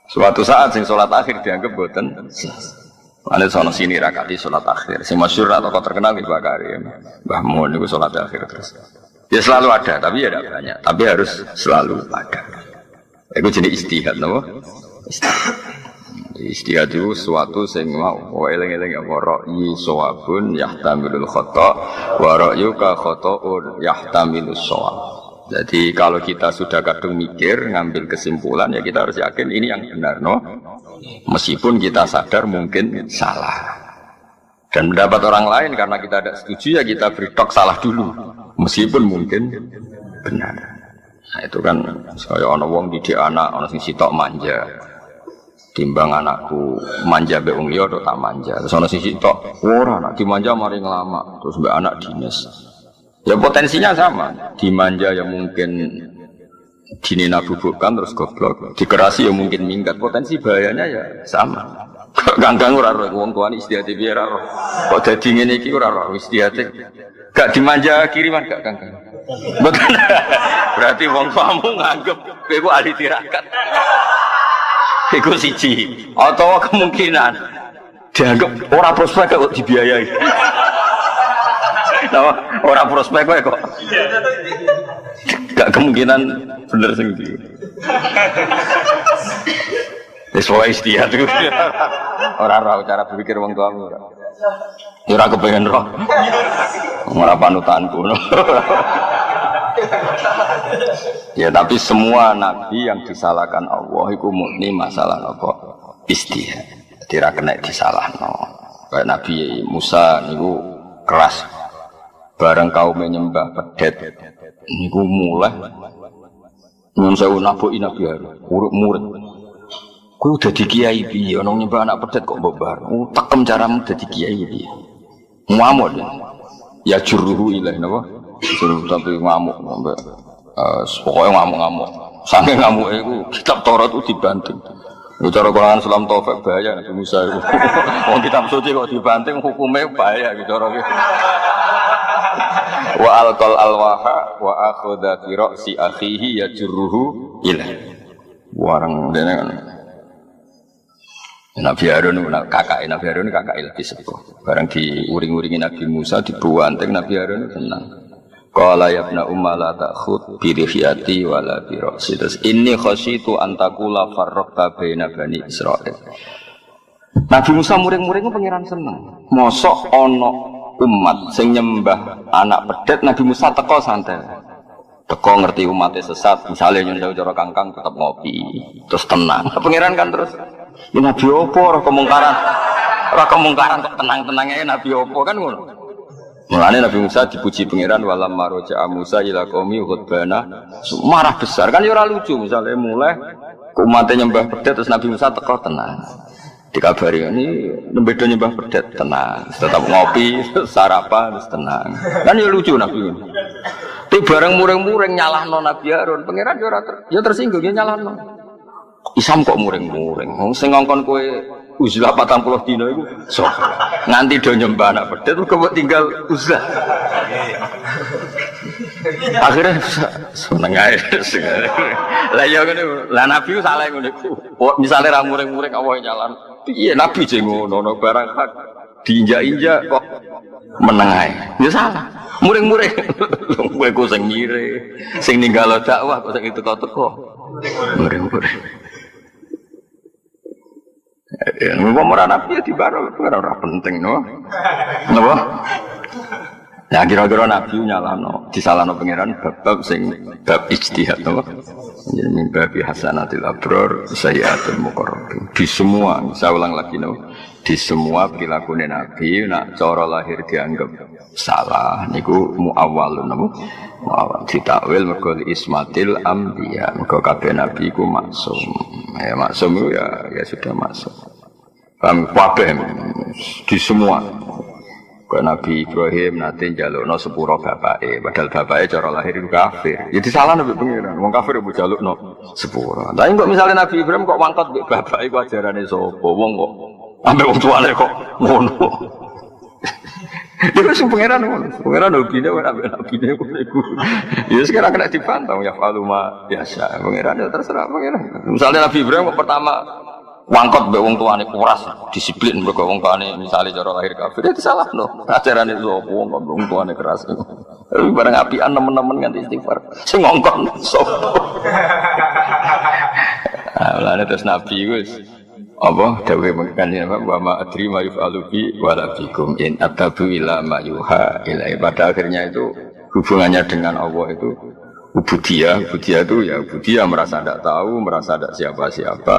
Suatu saat sing sholat akhir dianggap boten sah. Ane sono sini rakati sholat akhir. Sing masyhur atau kau terkenal di Mbah Karim, Mbah Mun itu sholat akhir terus. Ya selalu ada, tapi ya tidak banyak. Tapi harus selalu ada. Itu jenis istihad, no? Istihad itu suatu sing mau eling-eling ya ra'yi shawabun yahtamilul khata' wa ra'yuka khata'un yahtamilus shawab. Jadi kalau kita sudah kadung mikir, ngambil kesimpulan, ya kita harus yakin ini yang benar, no? Meskipun kita sadar mungkin salah. Dan mendapat orang lain karena kita tidak setuju, ya kita beri tok salah dulu. Meskipun mungkin benar. Nah itu kan, saya ana wong didik anak, ana sing sitok manja. Timbang anakku manja mbek wong liya tak manja. Terus ana sing sitok, ora nak dimanja mari ngelama, terus mbek anak dinas. Ya potensinya sama, dimanja yang mungkin dinina bubukkan terus goblok, dikerasi yang mungkin minggat, potensi bahayanya ya sama. Ganggang ora roh wong tuane istihate piye ora roh. Kok dadi ngene iki ora roh istihate. Gak dimanja kiriman gak ganggang. Betul. Berarti wong tuamu nganggep kowe ku ahli tirakat. Iku siji. Atau kemungkinan dianggap ora prospek kok dibiayai. Nah, orang prospek kok gak kemungkinan bener sing iki. Wis wae istihad iku. Ora roh cara berpikir wong tuamu ora. Ya ora kepengen roh. Ora panutanku. Ya tapi semua nabi yang disalahkan Allah iku murni masalah apa? Istihad. Tidak kena disalahno. Kayak Nabi Musa niku keras. Bareng kaum menyembah pedet niku mulai nyun sewu nabuki Nabi Harun urip murid kowe dadi kiai piye ana nyembah anak pedet kok mbok bar tekem caramu dadi kiai piye ngamuk ya juruhu ilaih napa suruh tapi ngamuk mbak pokoknya ngamuk saking ngamuke iku kitab Taurat itu dibanting. Cara Quran Islam Taufik bahaya Nabi Musa itu. Wong kitab suci kok dibanting hukumnya bahaya gitu cara iki. Wa alqal alwaha wa akhadha fi ra'si akhihi yajruhu ila. Warang dene kan. Nabi Harun kakak lebih sepuh. Barang diuring-uringi Nabi Musa dibuanting Nabi Harun tenang. Qala ya ibna umma la ta'khud bi rihiyati wala bi ra'si. Inni khasyitu an taqula farraqta baina bani Israil. Nabi Musa muring-muring pangeran seneng. Mosok ana umat sing nyembah anak pedet Nabi Musa teko santai. Teko ngerti umatnya sesat, misalnya nyundau cara kangkang tetap ngopi, terus tenang. Pangeran kan terus, ini Nabi opo roh kemungkaran kok tenang-tenangnya Nabi opo kan ngono. Mulane Nabi Musa dipuji pangeran walam maroja Musa ila qaumi ghadbana marah besar kan ya ora lucu misalnya mulai umatnya nyembah pedet terus Nabi Musa teko tenang. Dikabari ini nembe do nyembah pedet tenang, tetap ngopi, sarapan tenang. Kan ya lucu Nabi. Tapi bareng muring-muring nyalahno Nabi Harun, pangeran ya tersinggung ya nyalahno. Isam kok muring-muring. Wong sing ngongkon kowe uzlah 40 dina iku sapa? Nganti do nyembah anak pedet kok tinggal uzlah. Akhirnya seneng ae. Lah ya ngene, lah Nabi salah ngene iku. Misale ra muring-muring awake nyalan. Piye Nabi jeng ngono barang hak diinjak-injak kok meneng ae. Ya salah. Muring-muring. Kowe ku sing ngire, sing ninggal dakwah kok sing teko-teko. Muring-muring. Ya, ngomong Nabi ya dibarok ora penting no. Napa? Ya kira-kira Nabi nyalano, disalano pangeran bab sing bab ijtihad napa? Jadi mimba bi hasanatil abror sayyatul muqarrabin. Di semua, saya ulang lagi no, di semua perilaku Nabi nak cara lahir dianggap salah niku muawwalun napa? Muawwal ditakwil mergo ismatil anbiya. Mergo kabeh nabi iku maksum. Ya maksum ya sudah maksum. Paham kabeh di semua. Kau Nabi Ibrahim nanti jalukno sepuro bapake, padahal bapake cara lahir itu kafir. Jadi salah nabi pengiran, wong kafir ibu jalukno sepuro. Tapi kok misalnya Nabi Ibrahim kok mangkat mbek bapake ku ajarane sapa? Wong kok ambek wong tuane kok ngono. Iku sing pengiran ngono. Pengiran hobine ora ambek nabine iku. Ya sekarang kena dipantau ya faluma biasa. Pengiran ya terserah pengiran. Misalnya Nabi Ibrahim kok pertama wangkot mbek wong tuane kuras, disiplin mbek wong tuane misale cara lahir kafir, itu salah no. Ajarane sapa wong tuane keras. Tapi bareng apian nemen-nemen nganti istighfar. Sing ngongkon sapa? Lah terus Nabi wis apa dawuhe mengkane wa ma adri ma yufalu bi wala bikum in atabu ila ma yuha ila. Pada akhirnya itu hubungannya dengan Allah itu ubudiyah itu ya ubudiyah merasa tidak tahu, merasa tidak siapa-siapa.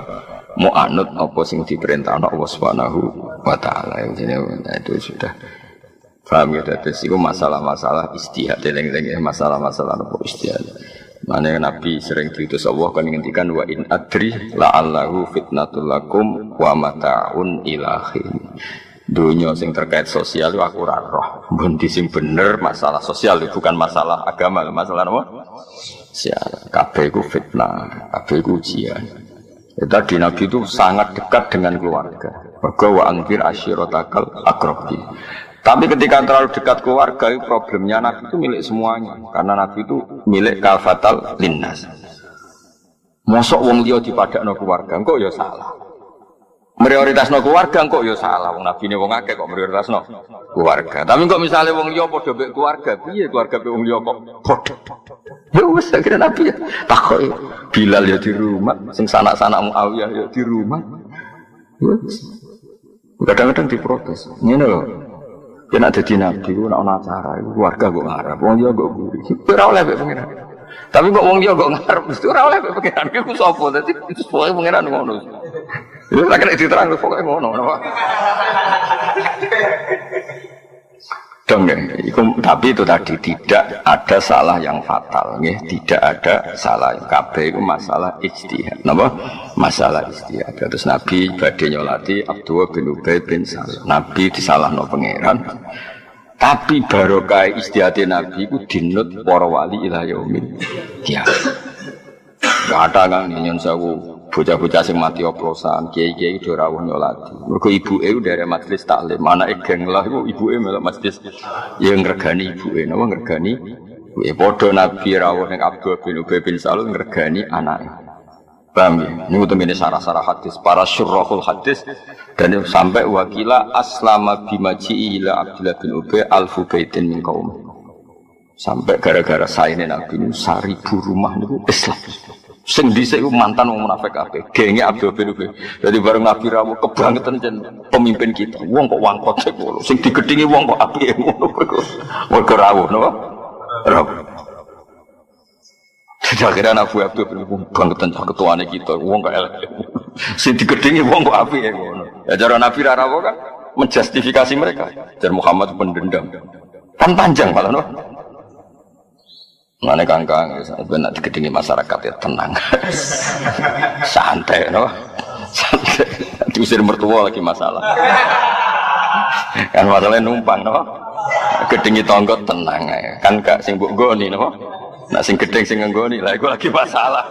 Mau anut apa sing diperintah Allah Subhanahu wa taala. Itu sudah paham ya. Terus itu masalah-masalah istihad, masalah-masalah apa istihad. Mana Nabi sering diutus Allah kan ngendikan wa in adri la'allahu fitnatul lakum wa mata'un ilahin. Dunia sing terkait sosial itu aku ora roh. Mun sing bener masalah sosial itu bukan masalah agama, masalah apa? Sosial. Kabeh iku fitnah, kabeh iku ujian. Tadi Nabi itu sangat dekat dengan keluarga. Wa anzir ashiratakal aqrabin. Tapi ketika terlalu dekat keluarga, problemnya Nabi itu milik semuanya. Karena Nabi itu milik kafatal linnas. Mosok wong liya dipadakno keluarga, kok ya salah. Prioritasno keluarga kok ya salah. Wong Nabi ne wong akeh kok prioritasno keluarga. Tapi kok misalnya wong liya padha mbek keluarga, piye keluarga mbek wong liya kok padha? Ya wis akhirnya Nabi ya takoki Bilal ya di rumah, sing sanak-sanak Muawiyah ya di rumah. Wis. Kadang-kadang diprotes. Ngene lho. Yen nek dadi nabi ku nek ana acara iku keluarga kok ngarep, wong liya kok guri. Ora oleh mbek pengiran. Tapi kok wong liya kok ngarep, mesti ora oleh mbek pengiran. Iku sapa? Dadi itu pokoke pengiran ngono. Ya nek nek diterang pokoke ngono. Tapi itu tadi tidak ada salah yang fatal, ya. Tidak ada salah yang kabeh itu masalah ijtihad. Napa? Masalah ijtihad. Terus Nabi badhe nyolati Abdullah bin Ubay bin Salul. Nabi disalahno pangeran. Tapi barokah ijtihad Nabi itu dinut para wali ila yaumil qiyamah. Kata kang nyon sewu bocah-bocah sing mati oplosan, kiai-kiai do rawuh nyolati. Mergo ibuke dari majelis taklim, anake geng lah iku ibuke melok majelis ya ngregani ibuke, napa ngregani ibuke. Padha Nabi rawuh ning Abdul bin Ubay bin Salul ngregani anake. Paham ya? Niku temene sarah-sarah hadis, para syurahul hadis dan sampai wakila aslama bimaji ila Abdullah bin Ubay alfu baitin min qaum. Sampai gara-gara saene Nabi niku 1000 rumah niku Islam. Sing dhisik ku mantan wong munafik kabeh. Genge Abdul bin Ubay. Dadi bareng Nabi rawuh kebangetan jen pemimpin kita. Wong kok wangkot sik ngono. Sing digedhingi wong kok apike ngono kok. Mergo rawuh napa? Rawuh. Akhirnya Nabi Abdul bin Ubay kebangetan ketuane kita. Wong kok elek. Sing digedhingi wong kok apike ngono. Ya cara Nabi rawuh kan menjustifikasi mereka. Dan Muhammad pendendam. Kan panjang malah no. Mana kangkang, benar digedingi masyarakat ya tenang, santai, no, santai. diusir mertua lagi masalah. Kan masalahnya numpang, no? Gedingi tonggo tenang ya. Kan gak sing mbok nggoni, no? Nak sing gedeng sing nggoni, lah iku lagi masalah.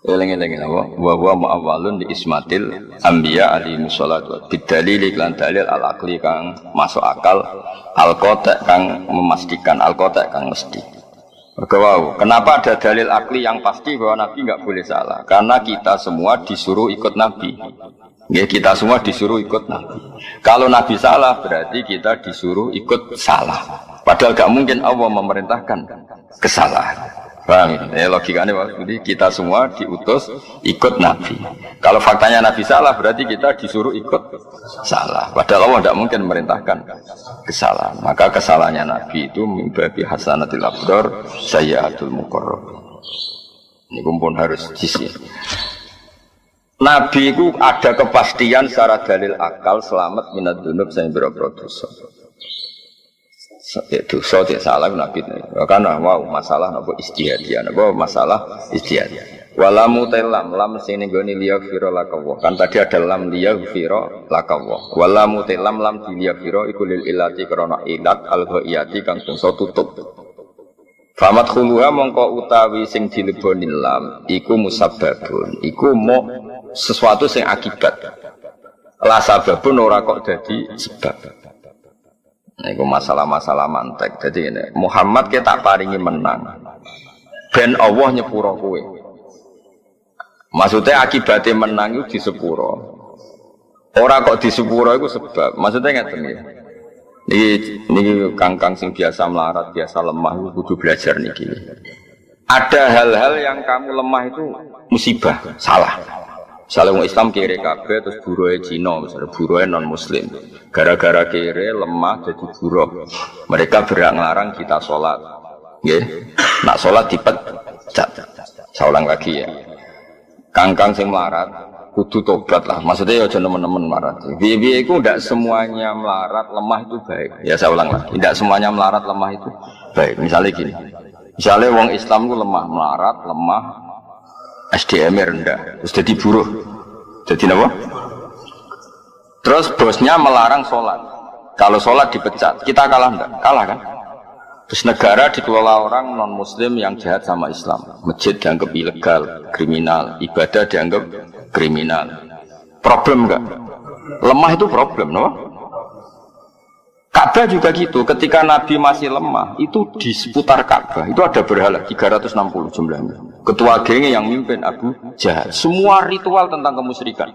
Eleng-eleng apa? Wa ma'awalun di ismatil anbiya alaihi wassalatu bidalil iklan dalil al-aqli kang masuk akal, al-qata' kang memastikan, al-qata' kang mesti. Wow, kenapa ada dalil akli yang pasti bahwa Nabi nggak boleh salah? Karena kita semua disuruh ikut Nabi. Ya, kita semua disuruh ikut Nabi. Kalau Nabi salah, berarti kita disuruh ikut salah. Padahal nggak mungkin Allah memerintahkan kesalahan. Paham ya? Logikanya jadi kita semua diutus ikut Nabi. Kalau faktanya Nabi salah, berarti kita disuruh ikut salah. Padahal Allah tidak mungkin memerintahkan kesalahan. Maka kesalahannya Nabi itu mimbabi hasanatil abdor sayyatul muqarrab. Ini pun harus diisi. Nabi itu ada kepastian secara dalil akal selamat minad dzunub sing boro-boro dosa. Dosa tidak salah Nabi. Karena wow masalah apa istihadian, apa masalah istihadian. Walamu telam lam sing nggone liyaghfira lakawa. Kan tadi ada lam liyaghfira lakawa. Walamu telam lam liyaghfira iku lil ilati krana ilat al-ghaiyati kang bangsa tutup. Famat khuluha mongko utawi sing dileboni lam iku musabbabun. Iku mau sesuatu sing akibat. La sababun ora kok dadi sebab. Nah, itu masalah-masalah mantek. Jadi ini Muhammad kita paringi menang. Ben Allah nyepuro kowe. Maksudnya akibatnya menang itu di sepuro. Orang kok di sepuro itu sebab. Maksudnya ngerti ya. Ini kangkang sing biasa melarat, biasa lemah itu kudu belajar niki. Ada hal-hal yang kamu lemah itu musibah, salah. Misalnya orang Islam kere kabeh terus buruhe Cina, misalnya buruhe non Muslim. Gara-gara kere lemah jadi buruh. Mereka berang larang kita sholat. Nggih. Nak sholat dipecat. Saya ulang lagi ya. Kangkang sing melarat kudu tobat lah. Maksudnya ya aja nemen-nemen melarat. Biye-biye itu tidak semuanya melarat lemah itu baik. Ya saya ulang lagi. Tidak semuanya melarat lemah itu baik. Misalnya gini. Misalnya orang Islam itu lemah melarat, lemah SDM-nya rendah, terus jadi buruh, jadi apa? Terus bosnya melarang sholat. Kalau sholat dipecat, kita kalah enggak? Kalah kan? Terus negara dikelola orang non Muslim yang jahat sama Islam. Masjid dianggap ilegal, kriminal, ibadah dianggap kriminal. Problem enggak? Lemah itu problem, no? Ka'bah juga gitu, ketika Nabi masih lemah, itu di seputar Ka'bah, itu ada berhala, 360 jumlahnya. Ketua gengnya yang mimpin Abu Jahal. Semua ritual tentang kemusyrikan.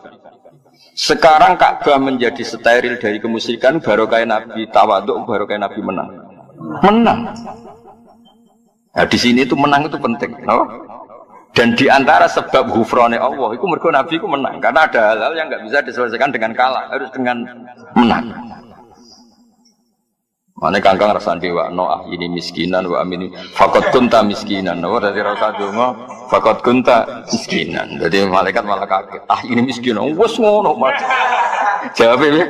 Sekarang Ka'bah menjadi steril dari kemusyrikan, baru kayak Nabi tawaduk, baru kayak Nabi menang. Menang. Nah di sini itu menang itu penting, no? Dan di antara sebab ghufrane Allah, itu mergo Nabi itu menang. Karena ada hal-hal yang nggak bisa diselesaikan dengan kalah, harus dengan menang. Mana kangkang rasa dewa, no ini miskinan, wa amin fakot kunta miskinan, no dari rasa dungo fakot kunta miskinan. Jadi malaikat malah kaget, ini miskinan, wes ngono mat. Jawabnya,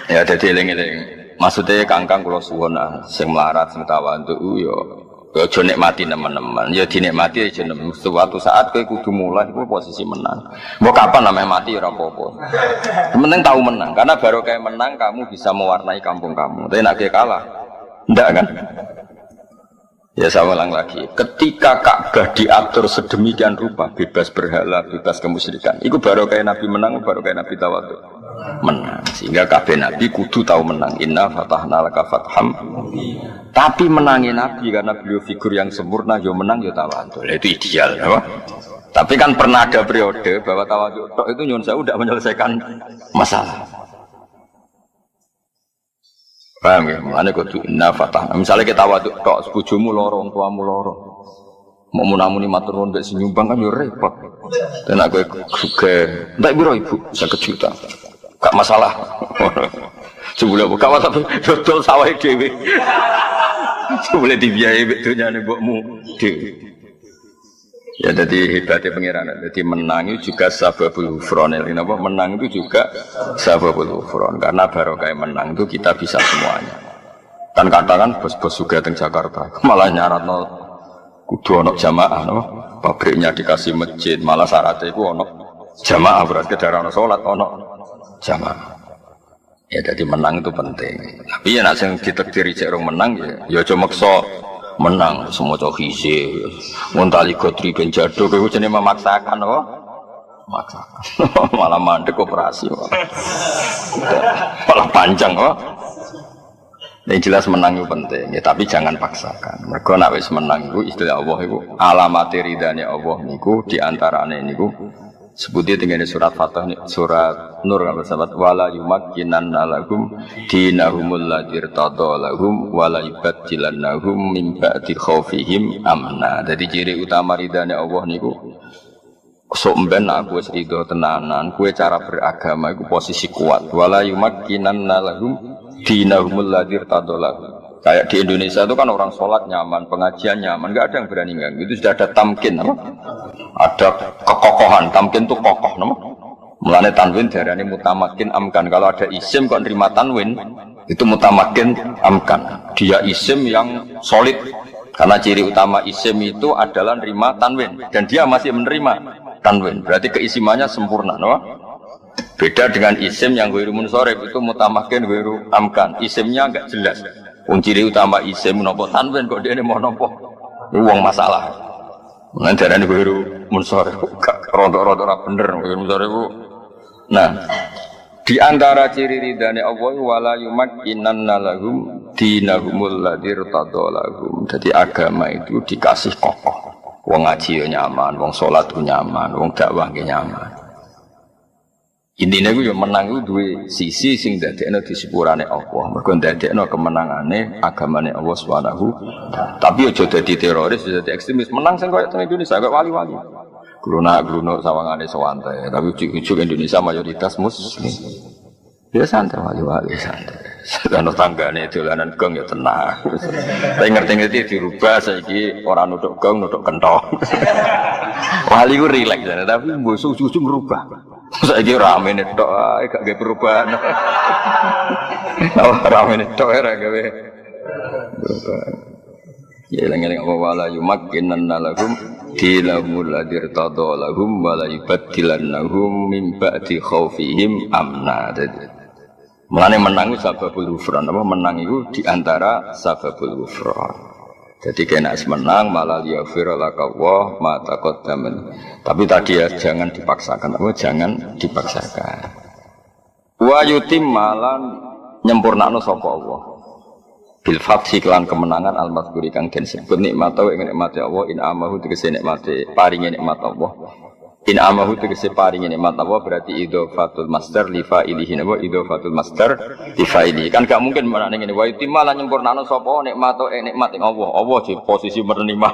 ya jadi eling-eling. Maksudnya kangkang kalau suwon sing melarat, sing tawadhu yo. Ya nikmati teman-teman, ya dinikmati aja. Suatu saat kowe kudu mulai, kowe posisi menang. Mau kapan namanya mati ora apa-apa. Penting tahu menang, karena baru kayak menang kamu bisa mewarnai kampung kamu. Tapi nak kalah, enggak kan? Ya saya ulang lagi. Ketika Ka'bah diatur sedemikian rupa, bebas berhala, bebas kemusyrikan, itu baru kayak Nabi menang, baru kayak Nabi tawadhu. Menang, sehingga kabeh Nabi kudu tahu menang. Inna fatahna laka fatham. Tapi menangin Nabi karena beliau figur yang sempurna, yo menang yo tawadhu. Itu ideal, apa? Tapi kan pernah ada periode bahwa tawadhu itu nyuwun sewu tidak menyelesaikan masalah. Paham ya? Makanya kudu inna fatahna. Misalnya kita tawadhu tok bojomu lara, wong tuamu lara. Mau munamuni matur nuwun mbek nyumbang kan yo repot. Dan aku juga ndak biro ibu 50 juta. Gak masalah. Sebelum buka mata dodol sawah dhewe. Sebelum dibiayai betulnya mbokmu dhewe. Ya jadi hebatnya pengiran. Jadi menang itu juga sababul ghufran. Apa menang itu juga sababul ghufran. Karena barokah menang itu kita bisa semuanya. Kan katakan bos-bos juga teng Jakarta malah nyaratno kudu ana jamaah, no? pabriknya dikasih masjid, malah syaratnya itu ono jamaah, berarti kedara ono sholat ono jamaah. Ya jadi menang itu penting. Tapi ya nak sing ditakdiri cek rong menang ya aja maksa menang semua cok hise. Ngontali gotri ben jado kowe jenenge memaksakan apa? Maksakan. Malah mandek operasi. Malah panjang kok. Yang jelas menang itu penting, ya, tapi jangan paksakan. Mergo nek wis menang iku istilah Allah iku alamat ridane Allah niku di antarane niku sebutnya dengan surat Fatah, surat Nur kalau sahabat wala yumakkinan lahum dinahumul ladzi irtada lahum wala yubaddilannahum min ba'di khaufihim amna. Jadi ciri utama ridane Allah niku sok mben aku wis ridho tenanan, kowe cara beragama iku posisi kuat. Wala yumakkinan lahum dinahumul ladzi irtada lahum. Kayak di Indonesia itu kan orang sholat nyaman, pengajian nyaman, nggak ada yang berani nggak. Itu sudah ada tamkin, apa? Ada kekokohan. Tamkin itu kokoh, nama. Mulane tanwin darane mutamakin amkan. Kalau ada isim kok nerima tanwin, itu mutamakin amkan. Dia isim yang solid. Karena ciri utama isim itu adalah nerima tanwin, dan dia masih menerima tanwin. Berarti keisimannya sempurna, nama. Beda dengan isim yang ghairu munsharif itu mutamakin ghairu amkan. Isimnya enggak jelas. Ciri utama isim nopo tanwin kok dia ini mau nopo uang masalah. Nanti ada nih baru munsor, rodok-rodok apa bener munsor itu. Nah, di antara ciri ridane Allah wala yumakkinanna lahum dinahumul ladzi irtada lahum. Jadi agama itu dikasih kokoh. Wong ngaji nyaman, wong salat nyaman, wong dakwah nyaman. Intinya gue menang itu dua sisi sing dadekno di sepurane Allah. Mergo dadekno kemenangane agamane Allah Subhanahu. Tapi aja dadi teroris, aja dadi ekstremis. Menang sing koyo teng Indonesia koyo wali-wali. Glunak-glunuk sawangane sewantai, tapi ujug-ujug Indonesia mayoritas muslim. Ya santai wali-wali santai. Sedana tanggane dolanan gong ya tenang. Tapi ngerti-ngerti dirubah saiki ora nuthuk gong, nuthuk kenthong. Wali ku rileks tapi mbok ujug ngrubah. Saiki rame netok ae gak gawe perubahan. Rame netok ora gawe perubahan. Ya eling-eling apa wala yumakkinanna lahum dinahumul ladzi irtada lahum wala yubaddilannahum min ba'di khaufihim amna. Mulane menang itu sababul ghufran. Apa menang itu di antara sababul ghufran. Jadi kena menang malah liyaghfir laka Allah ma taqaddama. Tapi tadi ya jangan dipaksakan, apa jangan dipaksakan. Wa yutim malan nyempurnakno sapa Allah. Bil fathi kelan kemenangan al-mazkuri kang den sebut nikmat wa nikmate Allah in amahu tegese nikmate paringe nikmat Allah. In amahu tegese paringe nikmat Allah berarti idhofatul masdar li fa'ilihi wa idhofatul masdar li fa'ilihi. Kan gak mungkin menane ngene wa yutim malan nyempurnakno sapa nikmat nikmat ing Allah. Allah di posisi menerima.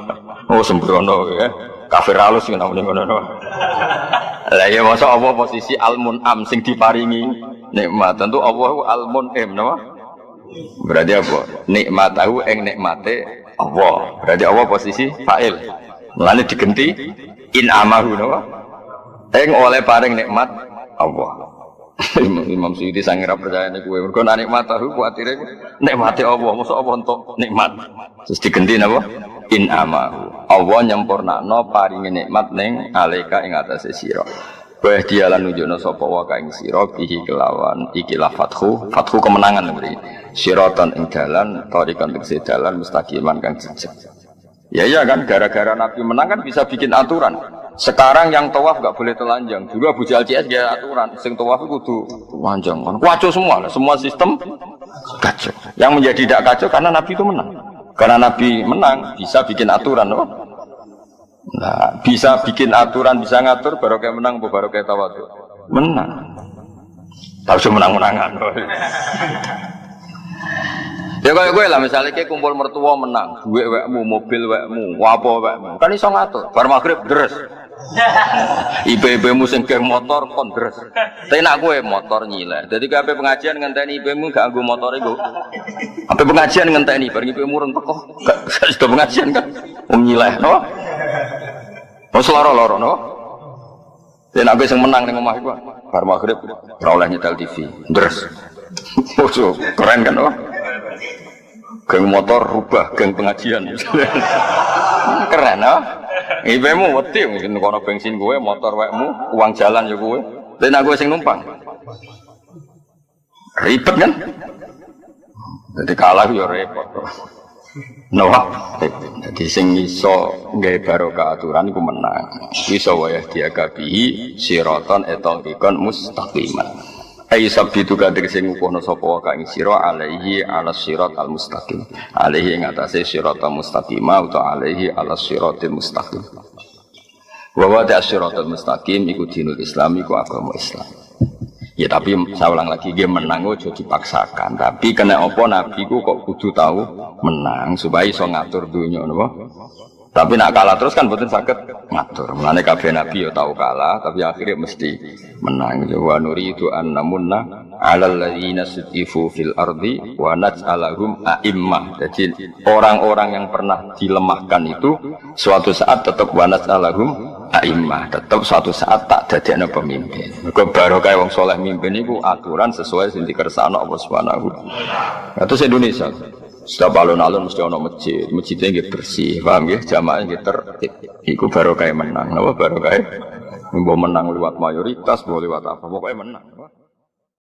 Oh sembrono ya. Kafir halus ngono ngono. Lah ya masa Allah posisi al-mun'am sing diparingi nikmat. Tentu Allah al-mun'im napa? Berarti apa? Nikmatahu ing nikmate Allah. Berarti Allah posisi fa'il. Mulane digenti in amahu napa? Ing oleh paring nikmat Allah. Imam Suyuti sange ra percaya niku kowe. Mergo nek nikmatahu kuwatire nikmate Allah. Mosok Allah entuk nikmat. Terus digenti napa? In amahu. Allah nyempurnakno paringi nikmat ning alaika ing atase sira. Wa dia lan nunjukna sapa wa ka ing sira bihi kelawan ikilah fathu kemenangan mriki. Siratan ing dalan tarikan tegese dalan mustaqiman kang jejeg. Ya iya kan gara-gara Nabi menang kan bisa bikin aturan. Sekarang yang tawaf enggak boleh telanjang. Dulu Abu Jahal CS dia aturan sing tawaf kudu telanjang. Kacau semua sistem kacau. Yang menjadi tidak kacau karena Nabi itu menang. Karena Nabi menang bisa bikin aturan loh. Nah, bisa bikin aturan, bisa ngatur baru kayak menang, baru kayak tawadhu. Menang. Harus menang-menangan. Ya kayak gue lah misalnya kayak kumpul mertua menang, duit wekmu, mobil wekmu, apa wekmu. Kan iso ngatur. Bar magrib deres. Ibu-ibumu sing geng motor kon deres. Tapi nak gue motor nyileh. Jadi kabeh pengajian ngenteni ibumu gak nggo motore nggo. Apa pengajian ngenteni bar ibumu urung teko. Gak sudah pengajian kan. Wong nyileh, no? Wong loro-loro, no? Tapi nak gue sing menang ning omah iku bar magrib ora oleh nyetel TV. Deres. Ojo, keren kan, no? Geng motor rubah geng pengajian. Keren, no? Ibemu wedi mungkin kono bensin gue, motor wekmu, uang jalan ya gue. Tapi aku sing numpang. Ribet kan? Jadi kalah ya repot. Noah, jadi sing iso nggawe barokah aturan iku menang. Iso wae diagabihi siraton etongikon mustaqiman. Ai sabitu kadir sing ngukuhno sapa wae kang sira alaihi ala sirat al mustaqim. Alaihi ing atase siratal mustaqimah utawa alaihi ala siratil mustaqim. Wa wa ta siratal mustaqim iku dinul Islam iku agama Islam. Ya tapi saya ulang lagi dia menang ojo dipaksakan. Tapi kena apa nabi ku kok kudu tahu menang supaya iso ngatur dunya napa. Tapi nak kalah terus kan mboten saged ngatur. Mulane kabeh nabi ya tahu kalah tapi akhirnya mesti menang. Wa nuridu an namunna 'alal ladzina sutifu fil ardi wa naj'alahum a'immah. Jadi orang-orang yang pernah dilemahkan itu suatu saat tetap wa naj'alahum a'immah, tetap suatu saat tak dadekno pemimpin. Mergo barokah wong saleh mimpin iku aturan sesuai sing dikersakno Allah Subhanahu. Kados Indonesia. Setiap alun-alun mesti ana masjid, masjidnya nggih bersih, paham nggih? Jamaah nggih tertib. Iku barokah menang. Napa barokah? Mbok menang lewat mayoritas, mbok lewat apa, pokoknya menang.